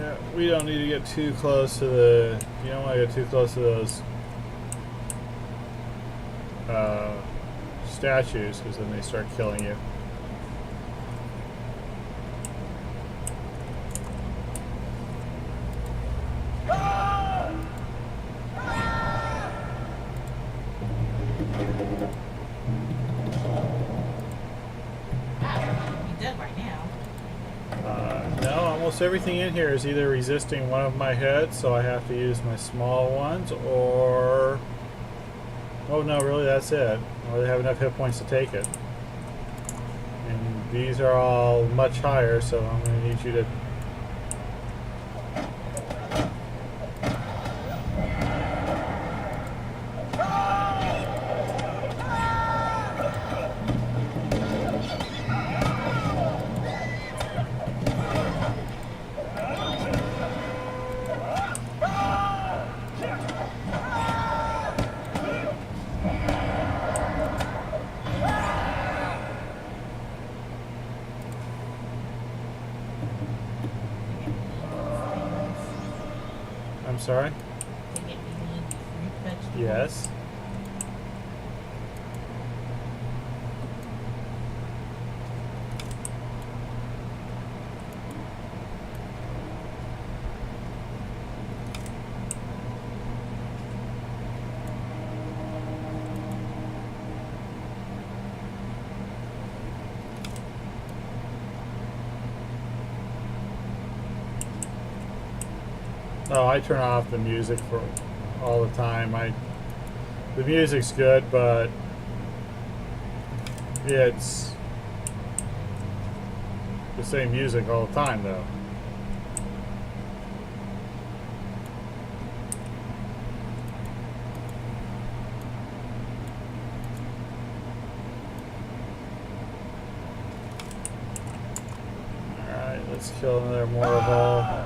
Yeah, we don't need to get too close to the, you don't want to get too close to those statues, because then they start killing you. You're dead right now. No, almost everything in here is either resisting one of my hits, so I have to use my small ones, or... Oh no, really, that's it. Or they have enough hit points to take it. And these are all much higher, so I'm going to need you to... I'm sorry? They get me fruit, vegetables. Yes. Oh, I turn off the music for all the time. The music's good, but it's the same music all the time, though. let's kill another more of all.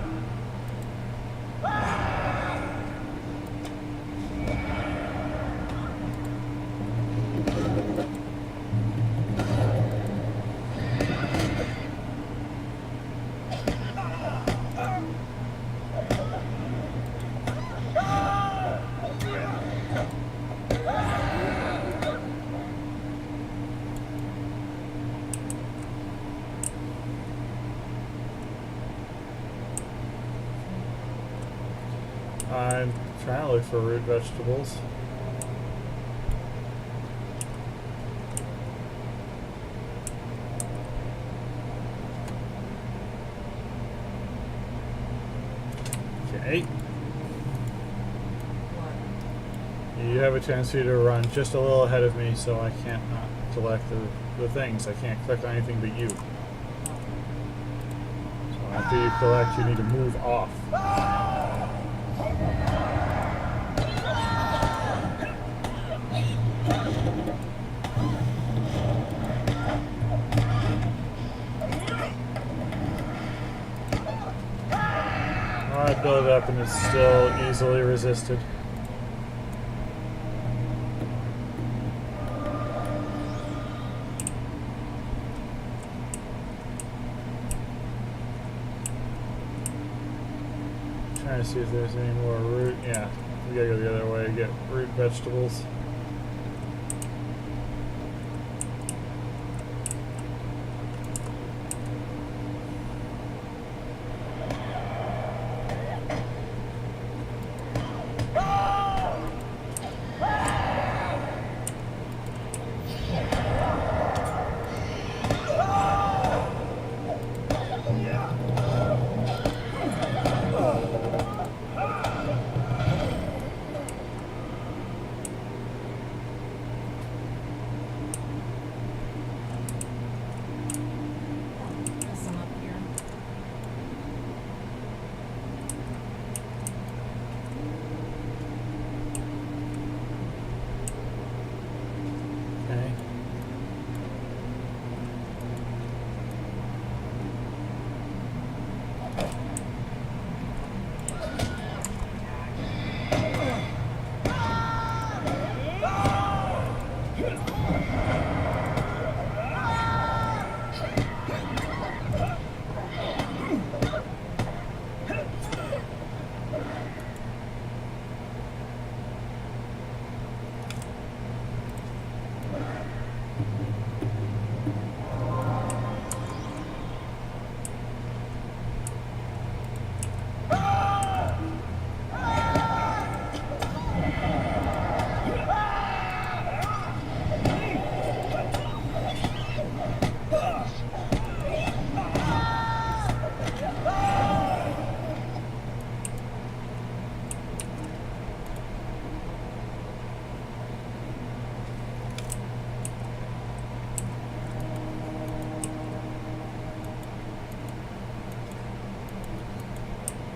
I'm trying to look for root vegetables. Okay. You have a tendency to run just a little ahead of me, so I can't not collect the things. I can't click on anything but you. So after you collect, you need to move off. I build it up and it's still easily resisted. Trying to see if there's any more root. Yeah, we gotta go the other way to get root vegetables. There's some up here. Okay.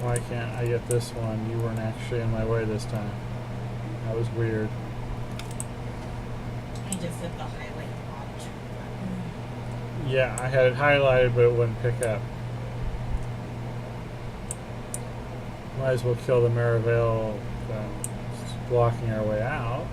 Why can't I get this one? You weren't actually in my way this time. That was weird. I just hit the highlight object button. Yeah, I had it highlighted, but it wouldn't pick up. Might as well kill the Maravale that's blocking our way out.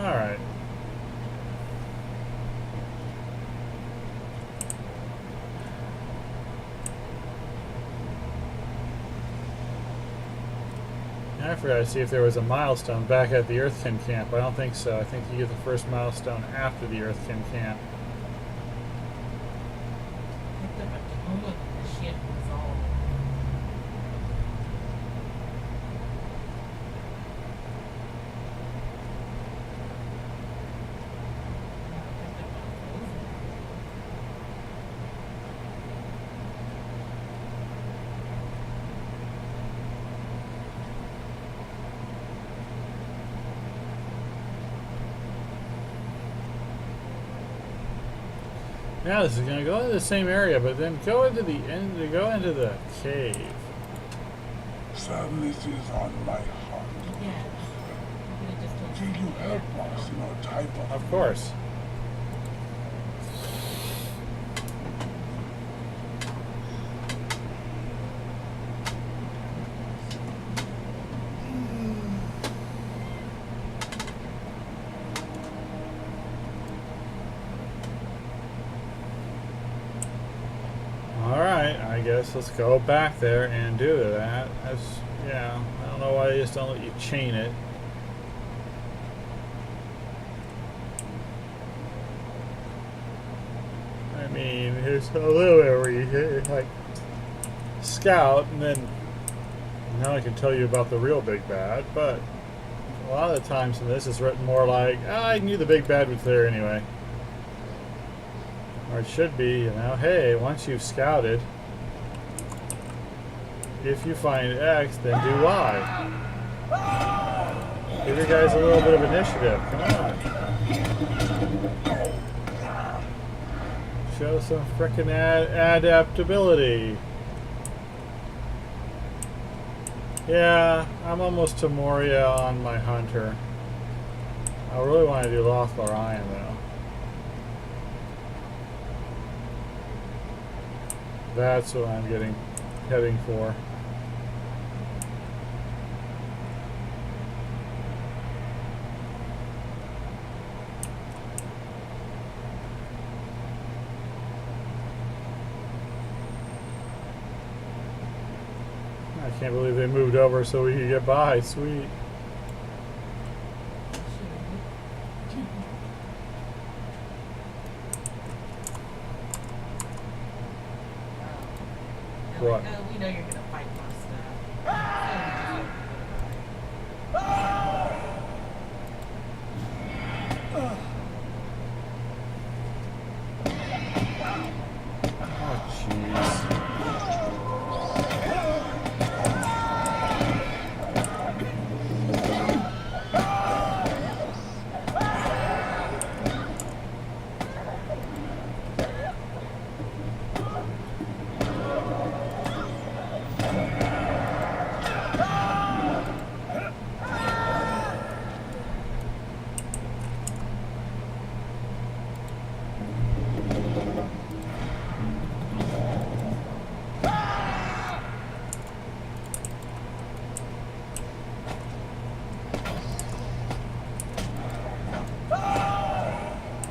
Alright. I forgot to see if there was a milestone back at the Earthkin camp. I don't think so. I think you get the first milestone after the Earthkin camp. Picked up a ton of the shit resolved. Yeah, this is gonna go into the same area, but then go into the end. Go into the cave. Sadness is on my heart. Yeah. You could've just told Can you help us in our type of... Of course. Alright, I guess let's go back there and do that. That's, yeah, I don't know why they just don't let you chain it. I mean, here's a little bit where you hit, like, scout, and then now I can tell you about the real big bad, but a lot of the times in this it's written more like, I knew the big bad was there anyway. Or it should be, you know, hey, once you've scouted, if you find X, then do Y. Give your guys a little bit of initiative. Come on. Show some frickin' adaptability. Yeah, I'm almost to Moria on my hunter. I really want to do Lothlorien though. That's what I'm heading for. I can't believe they moved over so we could get by. Sweet. What? Like, oh, we know you're gonna fight for stuff. Oh, jeez.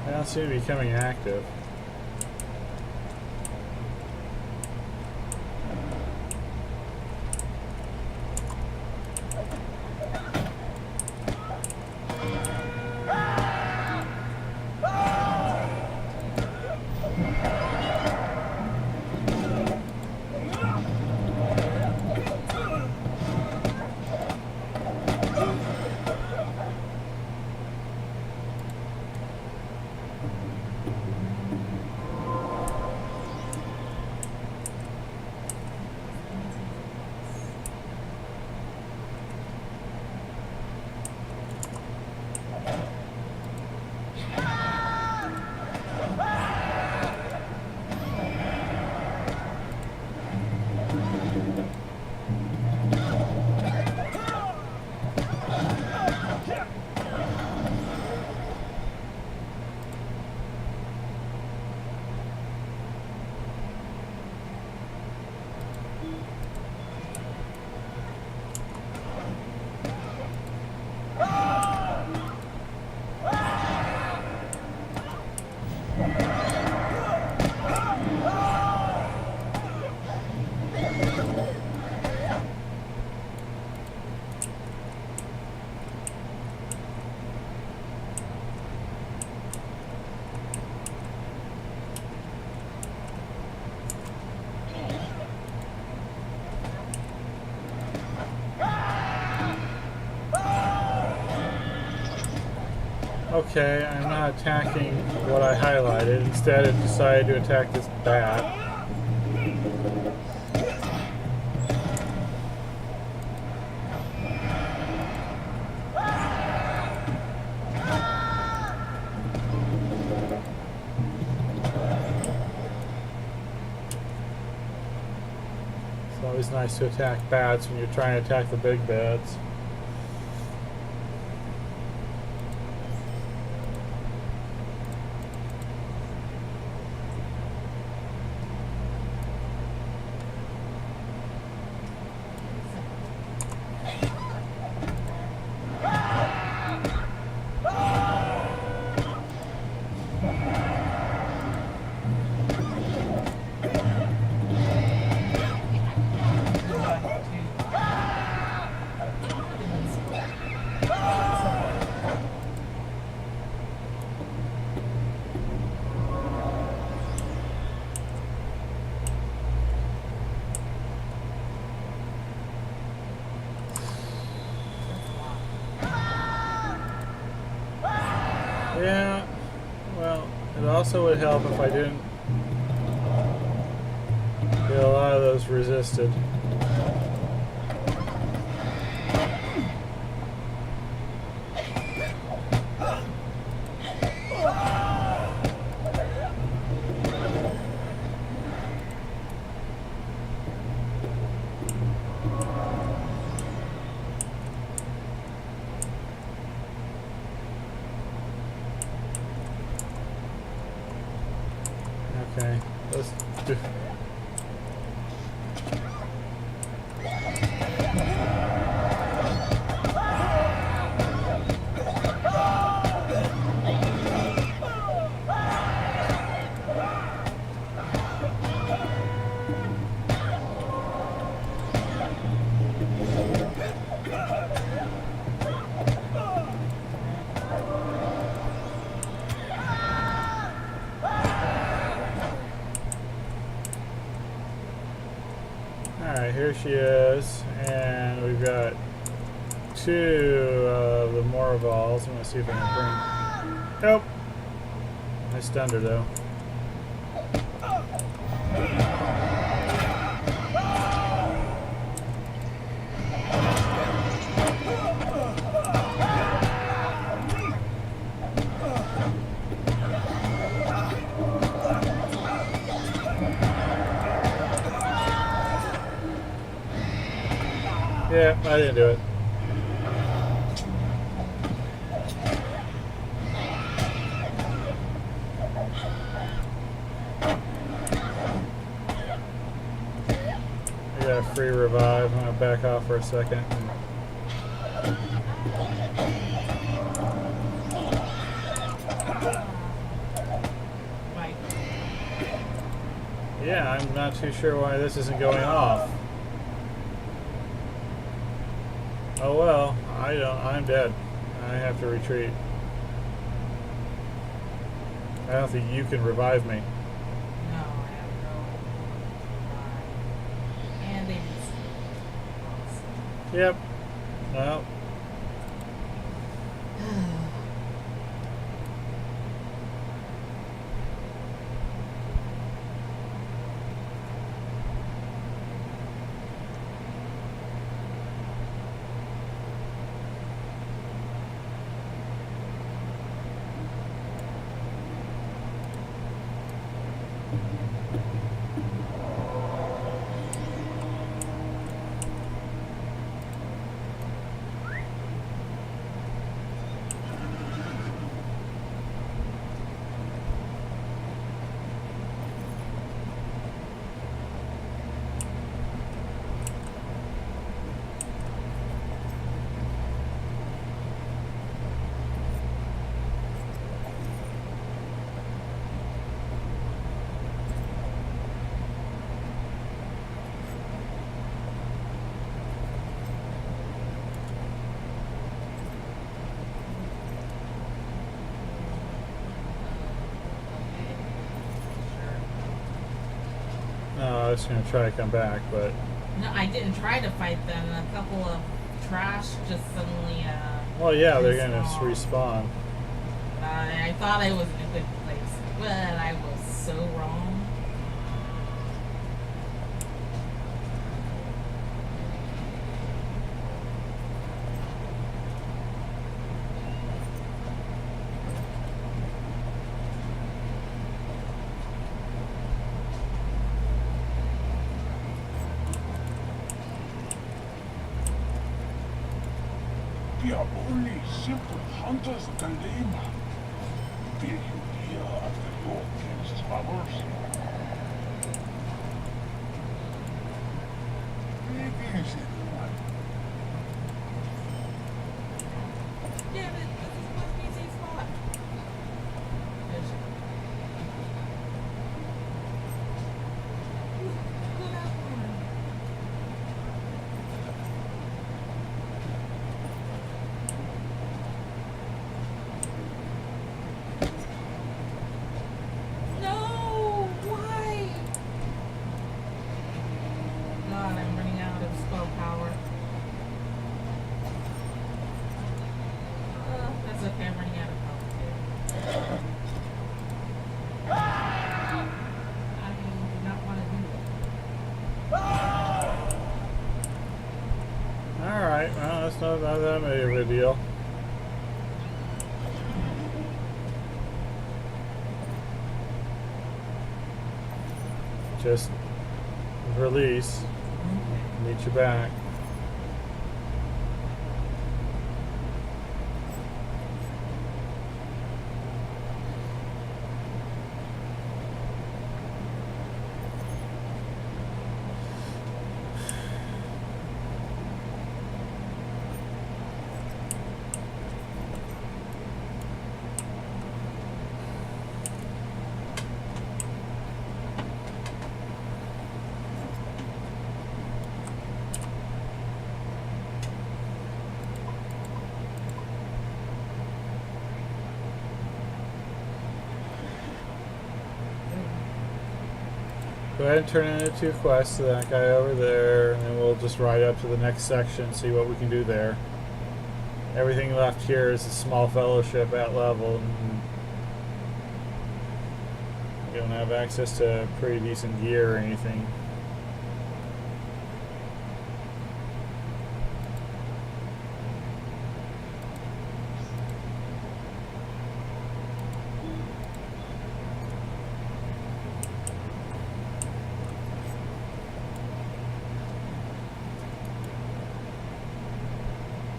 They don't seem to be becoming active. Okay, I'm not attacking what I highlighted. Instead, I decided to attack this bat. always nice to attack bats when you're trying to attack the big bats. Yeah, well, it also would help if I didn't get a lot of those resisted. Okay, let's do. Alright, here she is, and we've got 2 of the Morvals. I'm gonna see if I can bring. Nope. I stunned her though. Yeah, I didn't do it. I got a free revive. I'm gonna back off for a second. Right. Yeah, I'm not too sure why this isn't going off. Oh well, I'm dead. I have to retreat. I don't think you can revive me. No, I have no. And they missed it. Yep. Well. No, I was gonna try to come back, but No, I didn't try to fight them. A couple of trash just suddenly. well, yeah, they're gonna respawn. respawn. I thought I was in a good place, but I was so wrong. We are only simple hunter's dilemma. Will you hear after your king's troubles? Greetings, everyone. Damn it, this is supposed to be a safe spot. Fish. Go that one. No! Why? God, I'm running out of spell power. That's okay, I'm running out of power too. I do not want to do that. Alright, well, that's not that big of a deal. Just release. Meet you back. Go ahead and turn in the 2 quests to that guy over there, and then we'll just ride up to the next section, see what we can do there. Everything left here is a small fellowship at level, and you don't have access to pretty decent gear or anything.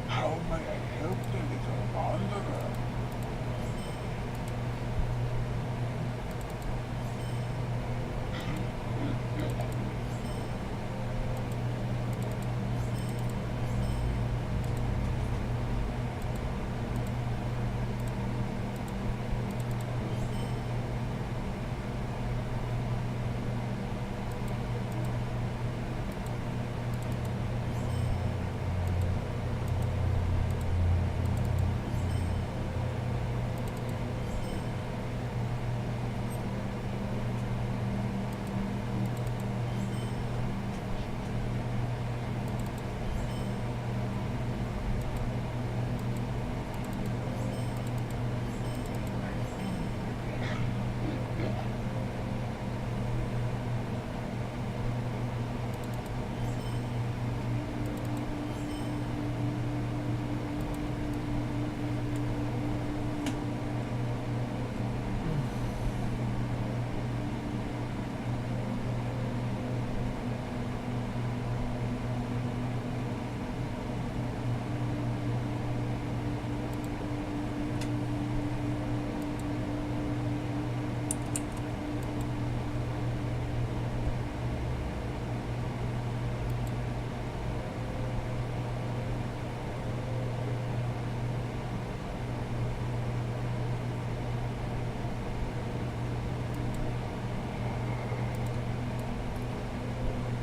How may I help the little wanderer?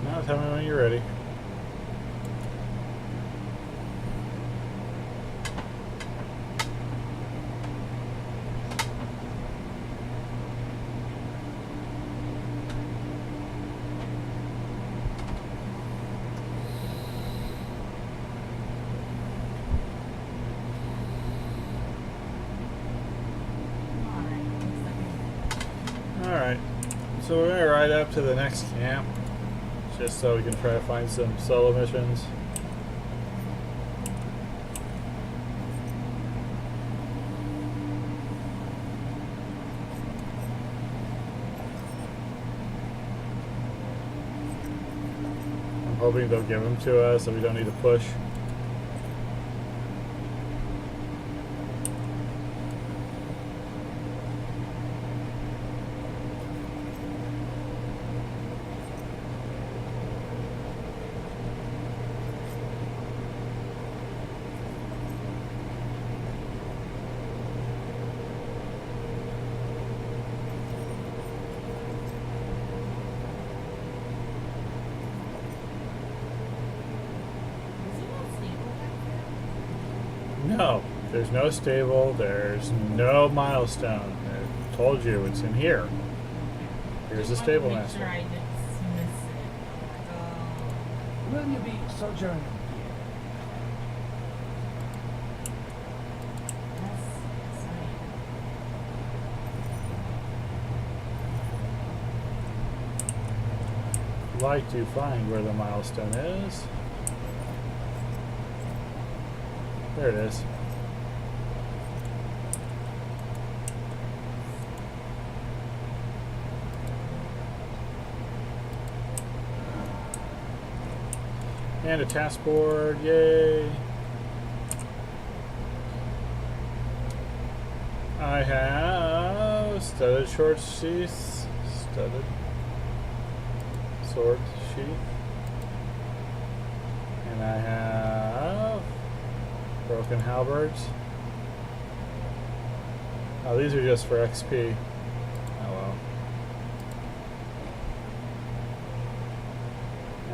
Now tell me when you're ready. Alright, so we're going to ride up to the next camp, just so we can try to find some solo missions. I'm hoping they'll give them to us so we don't need to push. No, there's no stable. There's no milestone. I told you it's in here. Here's the Just wanted to stable make master. sure I didn't miss it. Oh, Will you be sojourning here? yes, yes, I am. Like to find where the milestone is. There it is. And a task board, yay! I have studded short sheath, studded sword sheath, and I have broken halberds. Oh, these are just for XP. Oh well.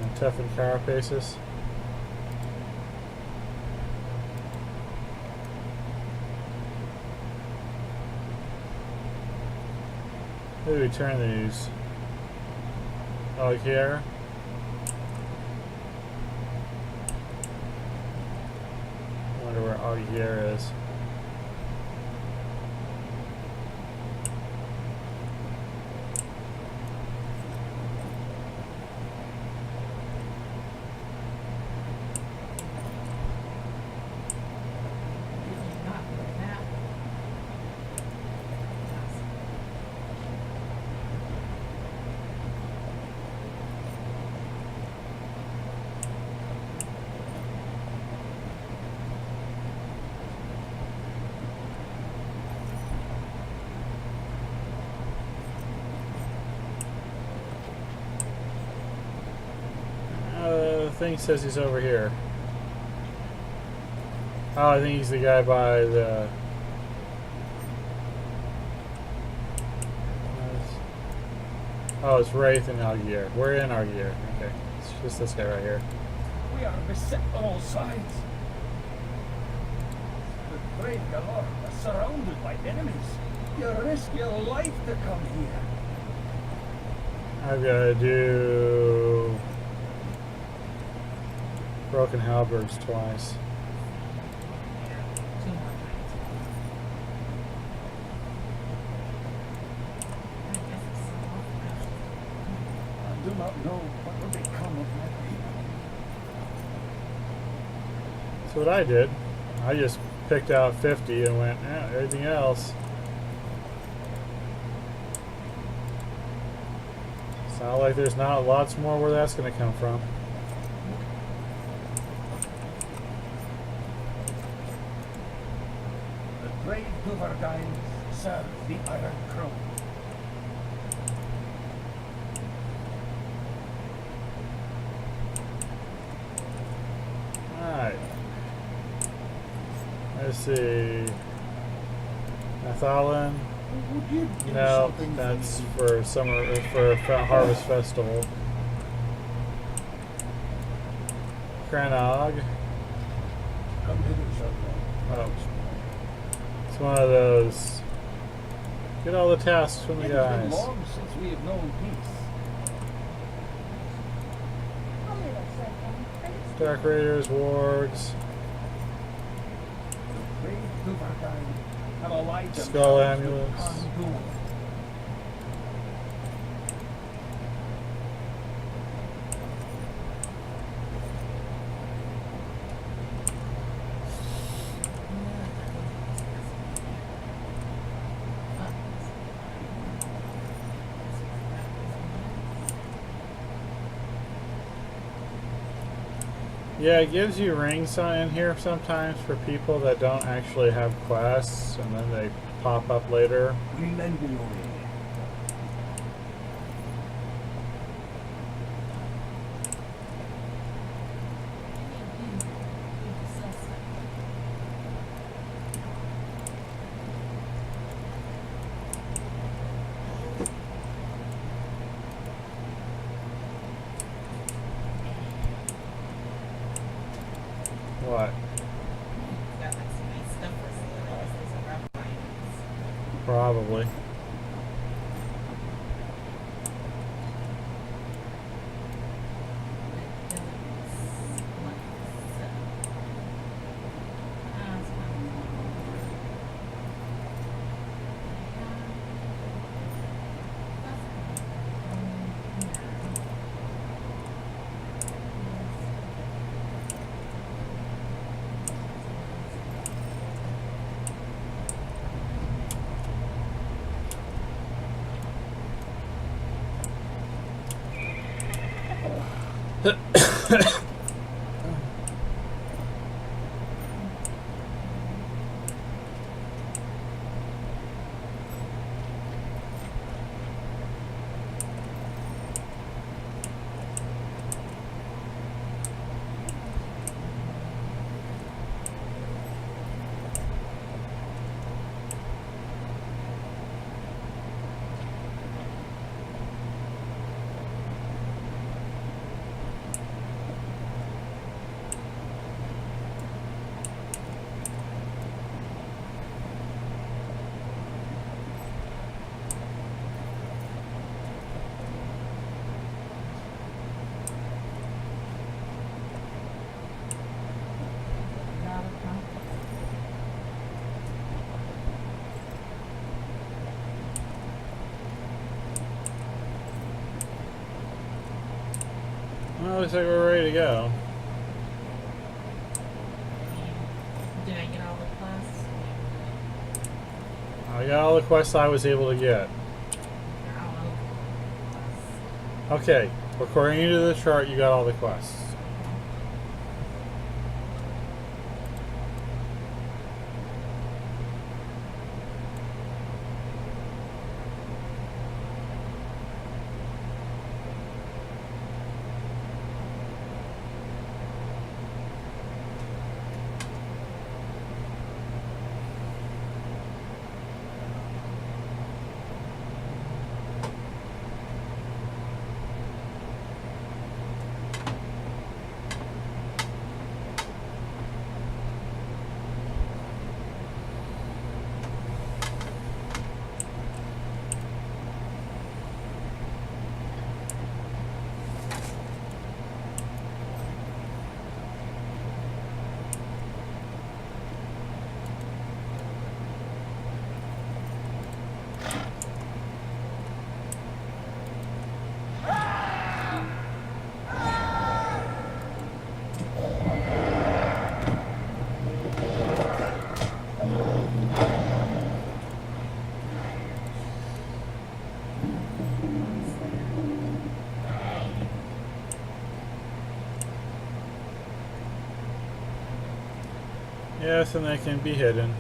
And toughened carapaces. Who do we turn these? Oh, here. I wonder where Augier is. Not like that. The thing says he's over here. Oh, I think he's the guy by the. Oh, it's Wraith and Augier. We're in Augier. Okay, it's just this guy right here. We are beset on all sides. The brave galore are surrounded by enemies. You risk your life to come here. I've got to do broken halberds twice. Two more times. I guess it's so off. I do not know what will become of my people. That's what I did. I just picked out 50 and went, everything else. Sounds like there's not lots more where that's going to come from. The brave Duvardines serve the Iron Crown. Alright. Let's see. Nathalan. Would you do No, something that's for me? for summer, for Harvest Festival. Cranog. Come hither, Sherlock. Oh. It's one of those. Get all the tasks from the It has been guys. long since we have known peace. Dark Raiders, Wargs, Brave Duvardine have allied Skull themselves with Amulets. Khan Dul. Yeah, it gives you rings in here sometimes for people that don't actually have quests, and then they pop up later. Remember your aid. What? That makes sense. Probably. Well, looks like we're ready to go. Did I get all the quests? I got all the quests I was able to get. Okay, according to the chart, you got all the quests. Yes, and they can be hidden.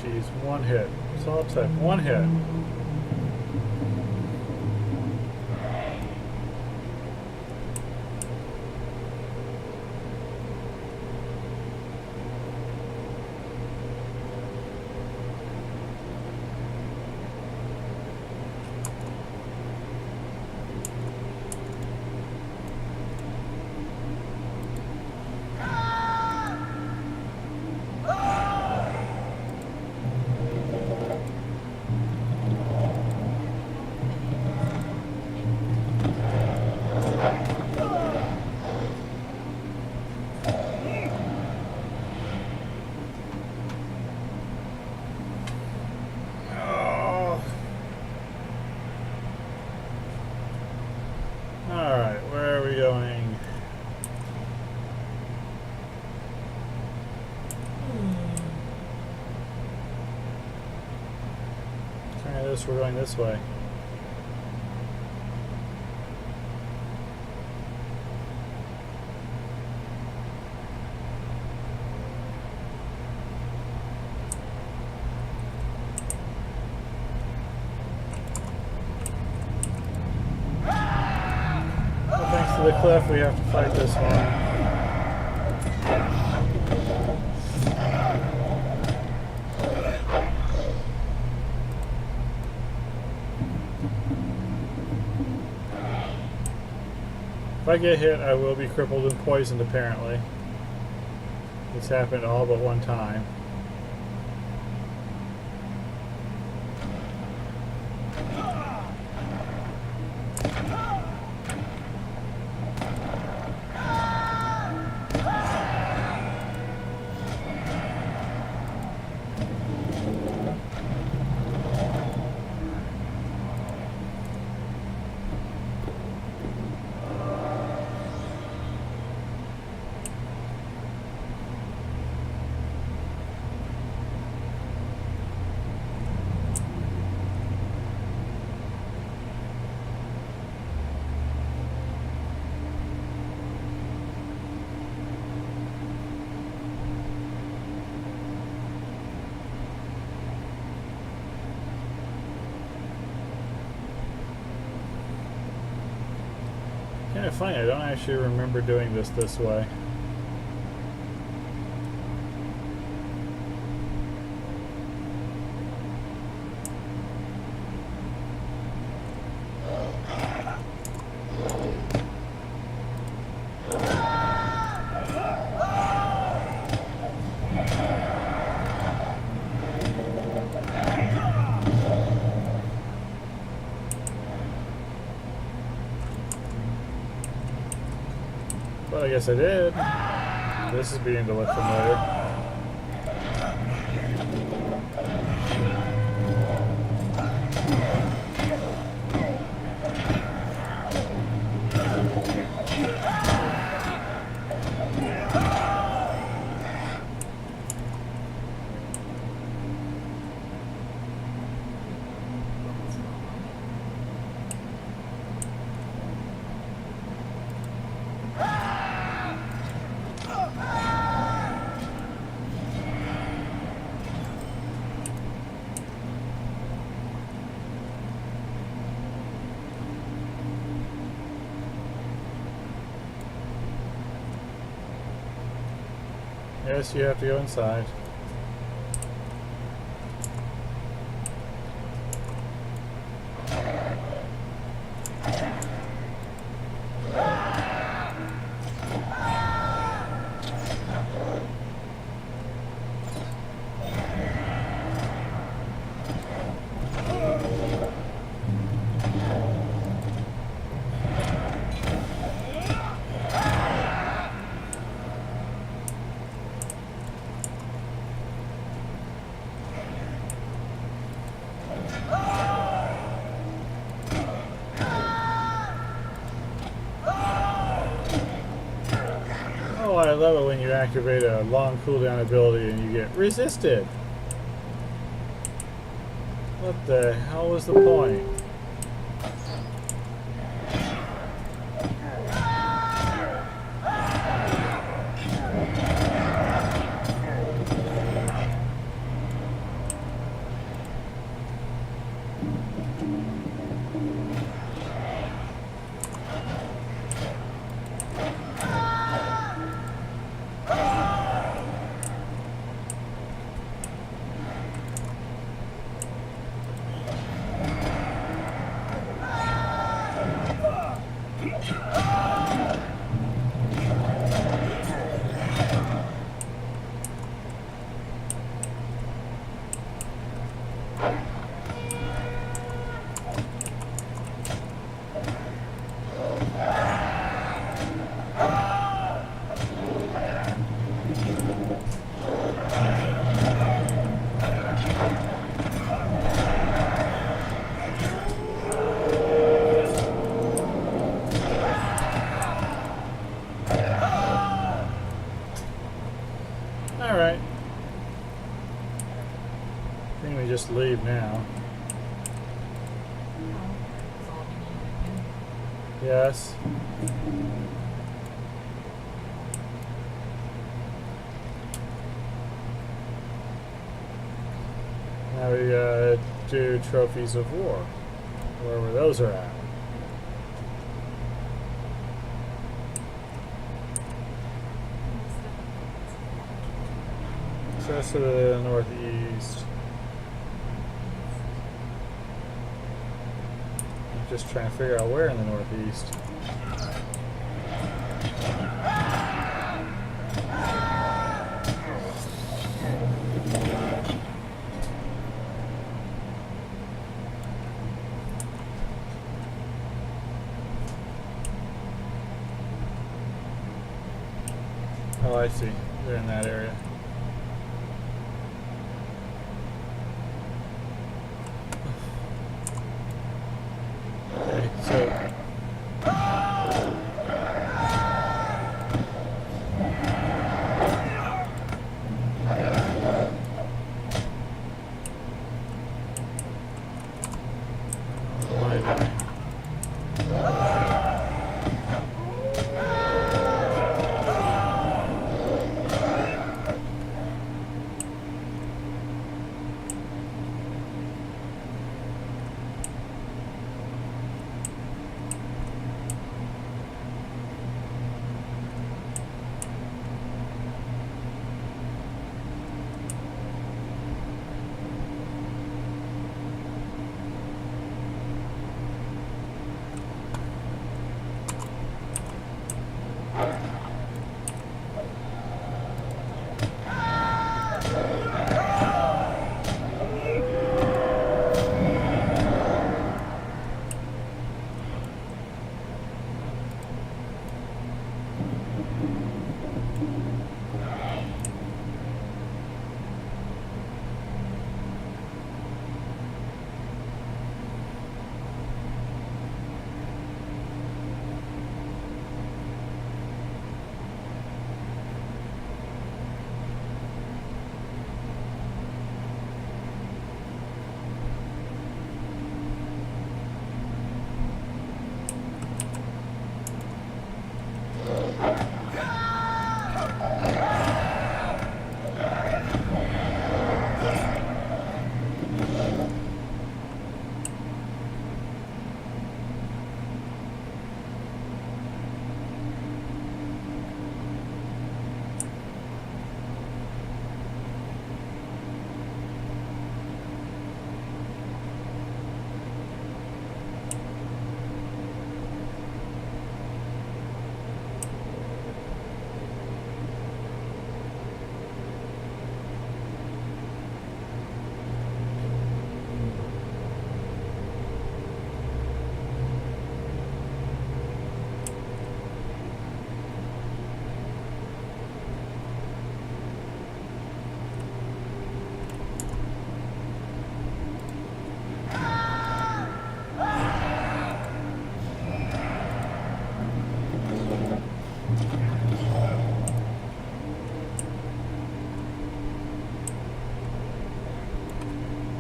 jeez, one hit. That's all it took. One hit. Alright, where are we going? Try this, we're going this way. Thanks to the cliff, we have to fight this one. If I get hit, I will be crippled and poisoned, apparently. It's happened all but one time. Kind of funny, I don't actually remember doing this way. But I guess I did. This is beginning to look familiar. Yes, you have to go inside. Oh, I love it when you activate a long cooldown ability and you get resisted. What the hell was the point? I think we just leave now. That's all we need. Yes. Now we gotta do trophies of war, wherever those are at. So that's to the northeast. I'm just trying to figure out where in the northeast. Oh, I see. They're in that area. Okay, so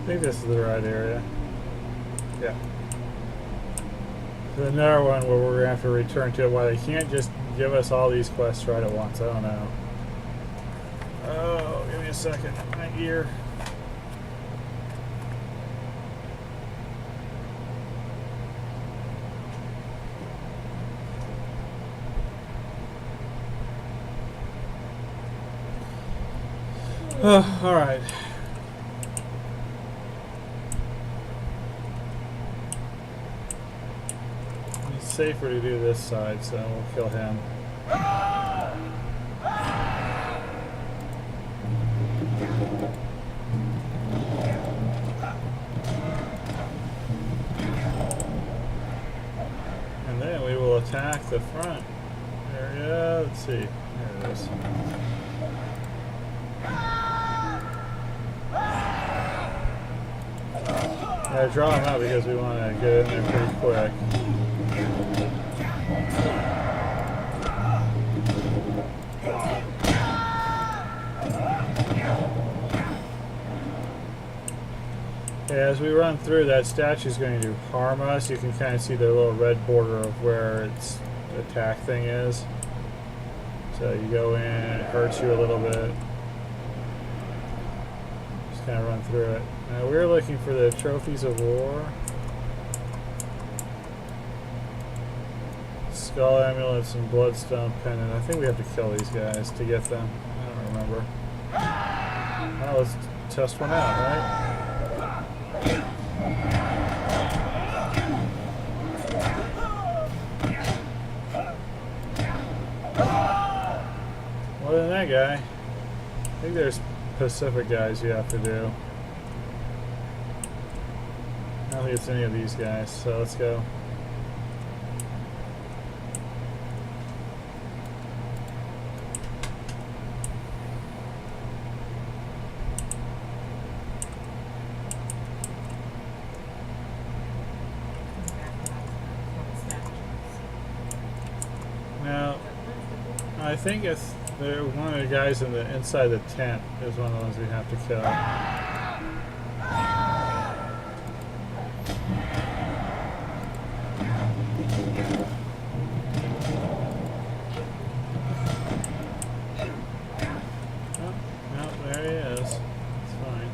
I think this is the right area. Yeah. There's another one where we're going to have to return to it. Why they can't just give us all these quests right at once, I don't know. Oh, give me a second. My gear. All right. It's safer to do this side, so we'll kill him. And then we will attack the front area. Let's see. There it is. Yeah, draw him out because we want to get in there pretty quick. As we run through, that statue is going to harm us. You can kind of see the little red border of where its attack thing is. So you go in, it hurts you a little bit. Just kind of run through it. Now we're looking for the trophies of war. Skull amulets and bloodstone pendant. I think we have to kill these guys to get them. I don't remember. Well, let's test one out, right? More than that guy. I think there's Pacific guys you have to do. I don't think it's any of these guys, so let's go. Now, I think it's one of the guys in the inside the tent is one of the ones we have to kill. Oh, no, there he is. It's fine.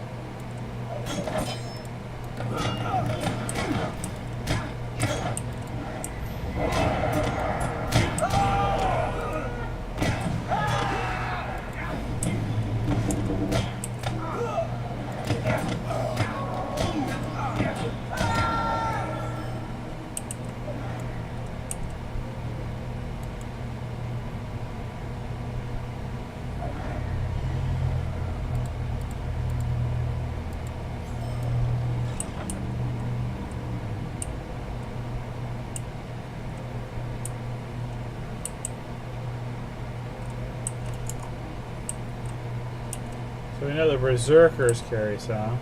So we know the berserkers carry some.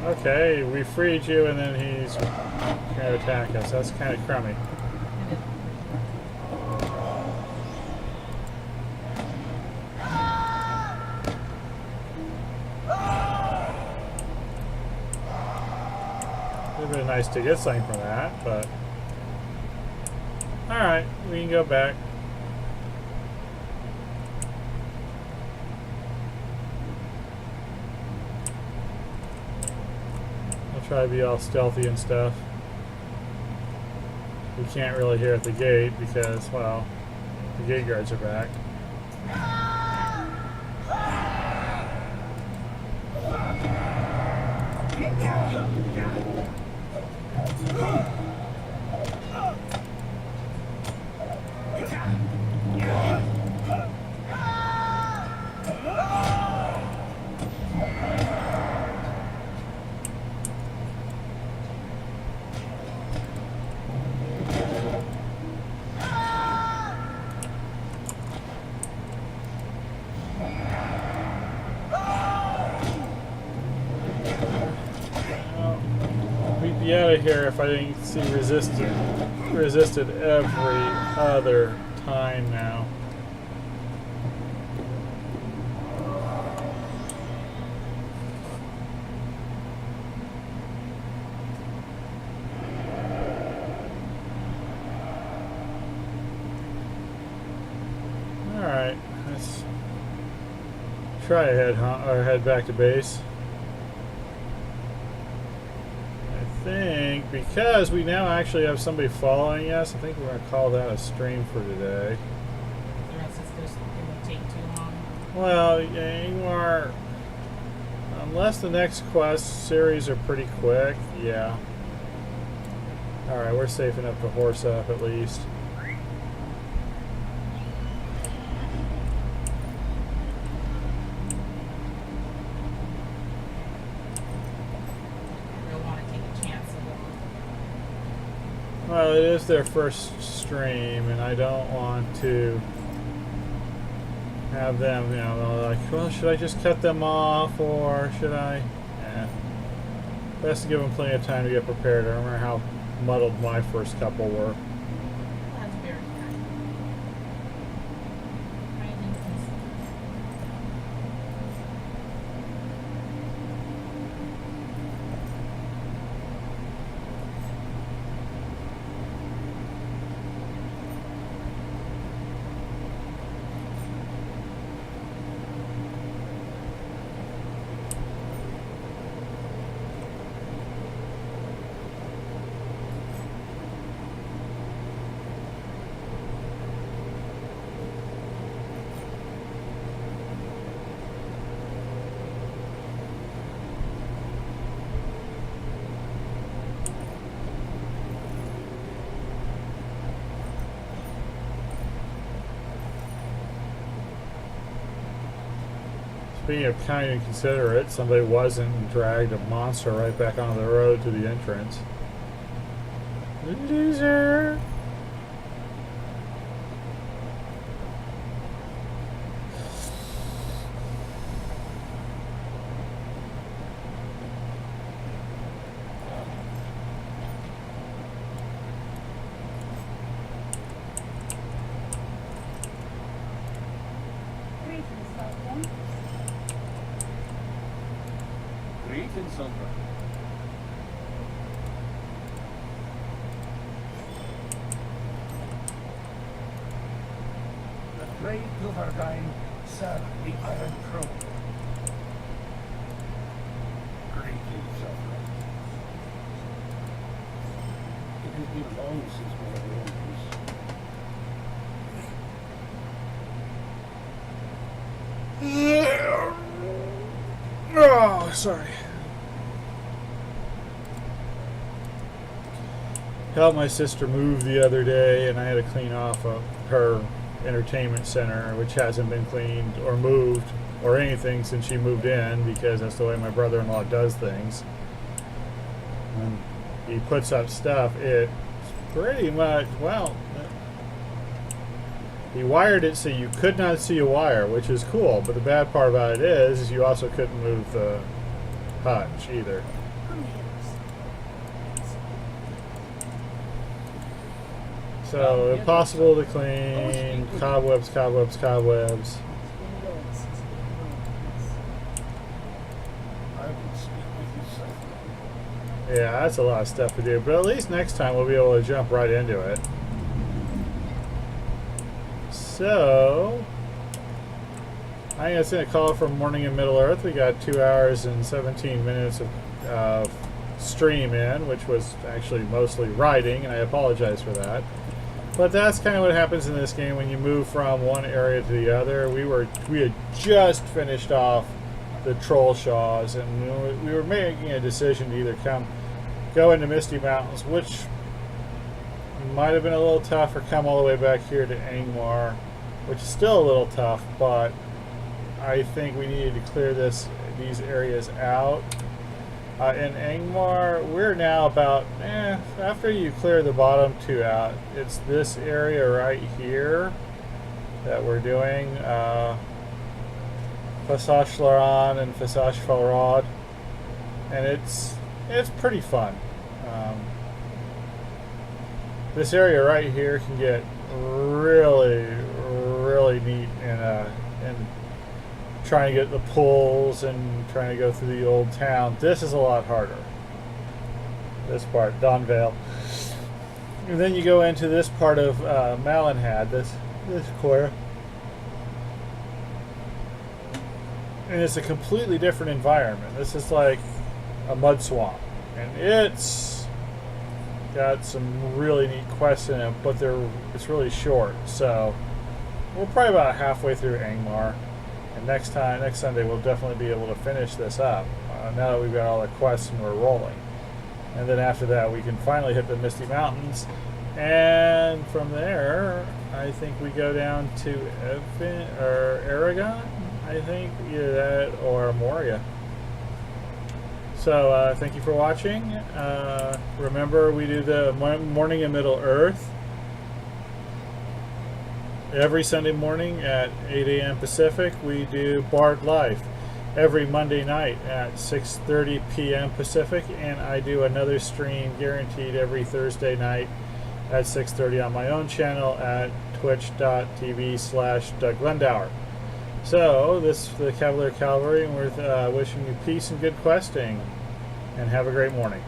Okay, we freed you and then he's going to attack us. That's kind of crummy. It would have been nice to get something from that, but... Alright, we can go back. Try to be all stealthy and stuff. We can't really hear at the gate because, well, the gate guards are back. Be out of here if I didn't see resisted every other time now. Alright, let's try to head back to base. I think because we now actually have somebody following us, I think we're going to call that a stream for today. The rest is just, it won't take too long. Well, Ingmar, unless the next quest series are pretty quick, yeah. Alright, we're safe enough to horse up at least. Well, it is their first stream, and I don't want to have them, you know, like, well, should I just cut them off, or should I? Best to give them plenty of time to get prepared. I remember how muddled my first couple were. That's very kind. I think this. Speaking of kind and considerate, somebody wasn't and dragged a monster right back onto the road to the entrance. Loser! Greetings, Sandra. The great Duvardine served the Iron Throne. Greetings, Sandra. It has been long since my own Oh, sorry. Helped my sister move the other day, and I had to clean off her entertainment center, which hasn't been cleaned or moved or anything since she moved in, because that's the way my brother-in-law does things. When he puts up stuff, it's pretty much, well, he wired it so you could not see a wire, which is cool, but the bad part about it is you also couldn't move the hutch either. So, impossible to clean, cobwebs, cobwebs, cobwebs. I will speak with you separately. Yeah, that's a lot of stuff to do, but at least next time we'll be able to jump right into it. So, I think that's going to call it for Morning in Middle Earth. We got 2 hours and 17 minutes of stream in, which was actually mostly writing, and I apologize for that. But that's kind of what happens in this game when you move from one area to the other. We had just finished off the Troll Shaws, and we were making a decision to either go into Misty Mountains, which might have been a little tough, or come all the way back here to Angmar, which is still a little tough, but I think we needed to clear these areas out. In Angmar, we're now about, after you clear the bottom two out, it's this area right here that we're doing, Fasash Laran and Fasash Falrod, and it's pretty fun. This area right here can get really, really neat in trying to get the pulls and trying to go through the old town. This is a lot harder. This part, Donvale. And then you go into this part of Malinhad, this corner. and it's a completely different environment. This is like a mud swamp, and it's got some really neat quests in it, but it's really short. So we're probably about halfway through Angmar, and next Sunday, we'll definitely be able to finish this up. Now that we've got all the quests and we're rolling, and then after that, we can finally hit the Misty Mountains, and from there, I think we go down to Aragon. I think either that or Moria. So thank you for watching. Remember, we do the Morning in Middle Earth every Sunday morning at 8 a.m. Pacific. We do Bard Life every Monday night at 6:30 p.m. Pacific, and I do another stream guaranteed every Thursday night at 6:30 on my own channel at twitch.tv/Doug Glendower. So, this is the Cavalier Cavalry, and we're wishing you peace and good questing, and have a great morning.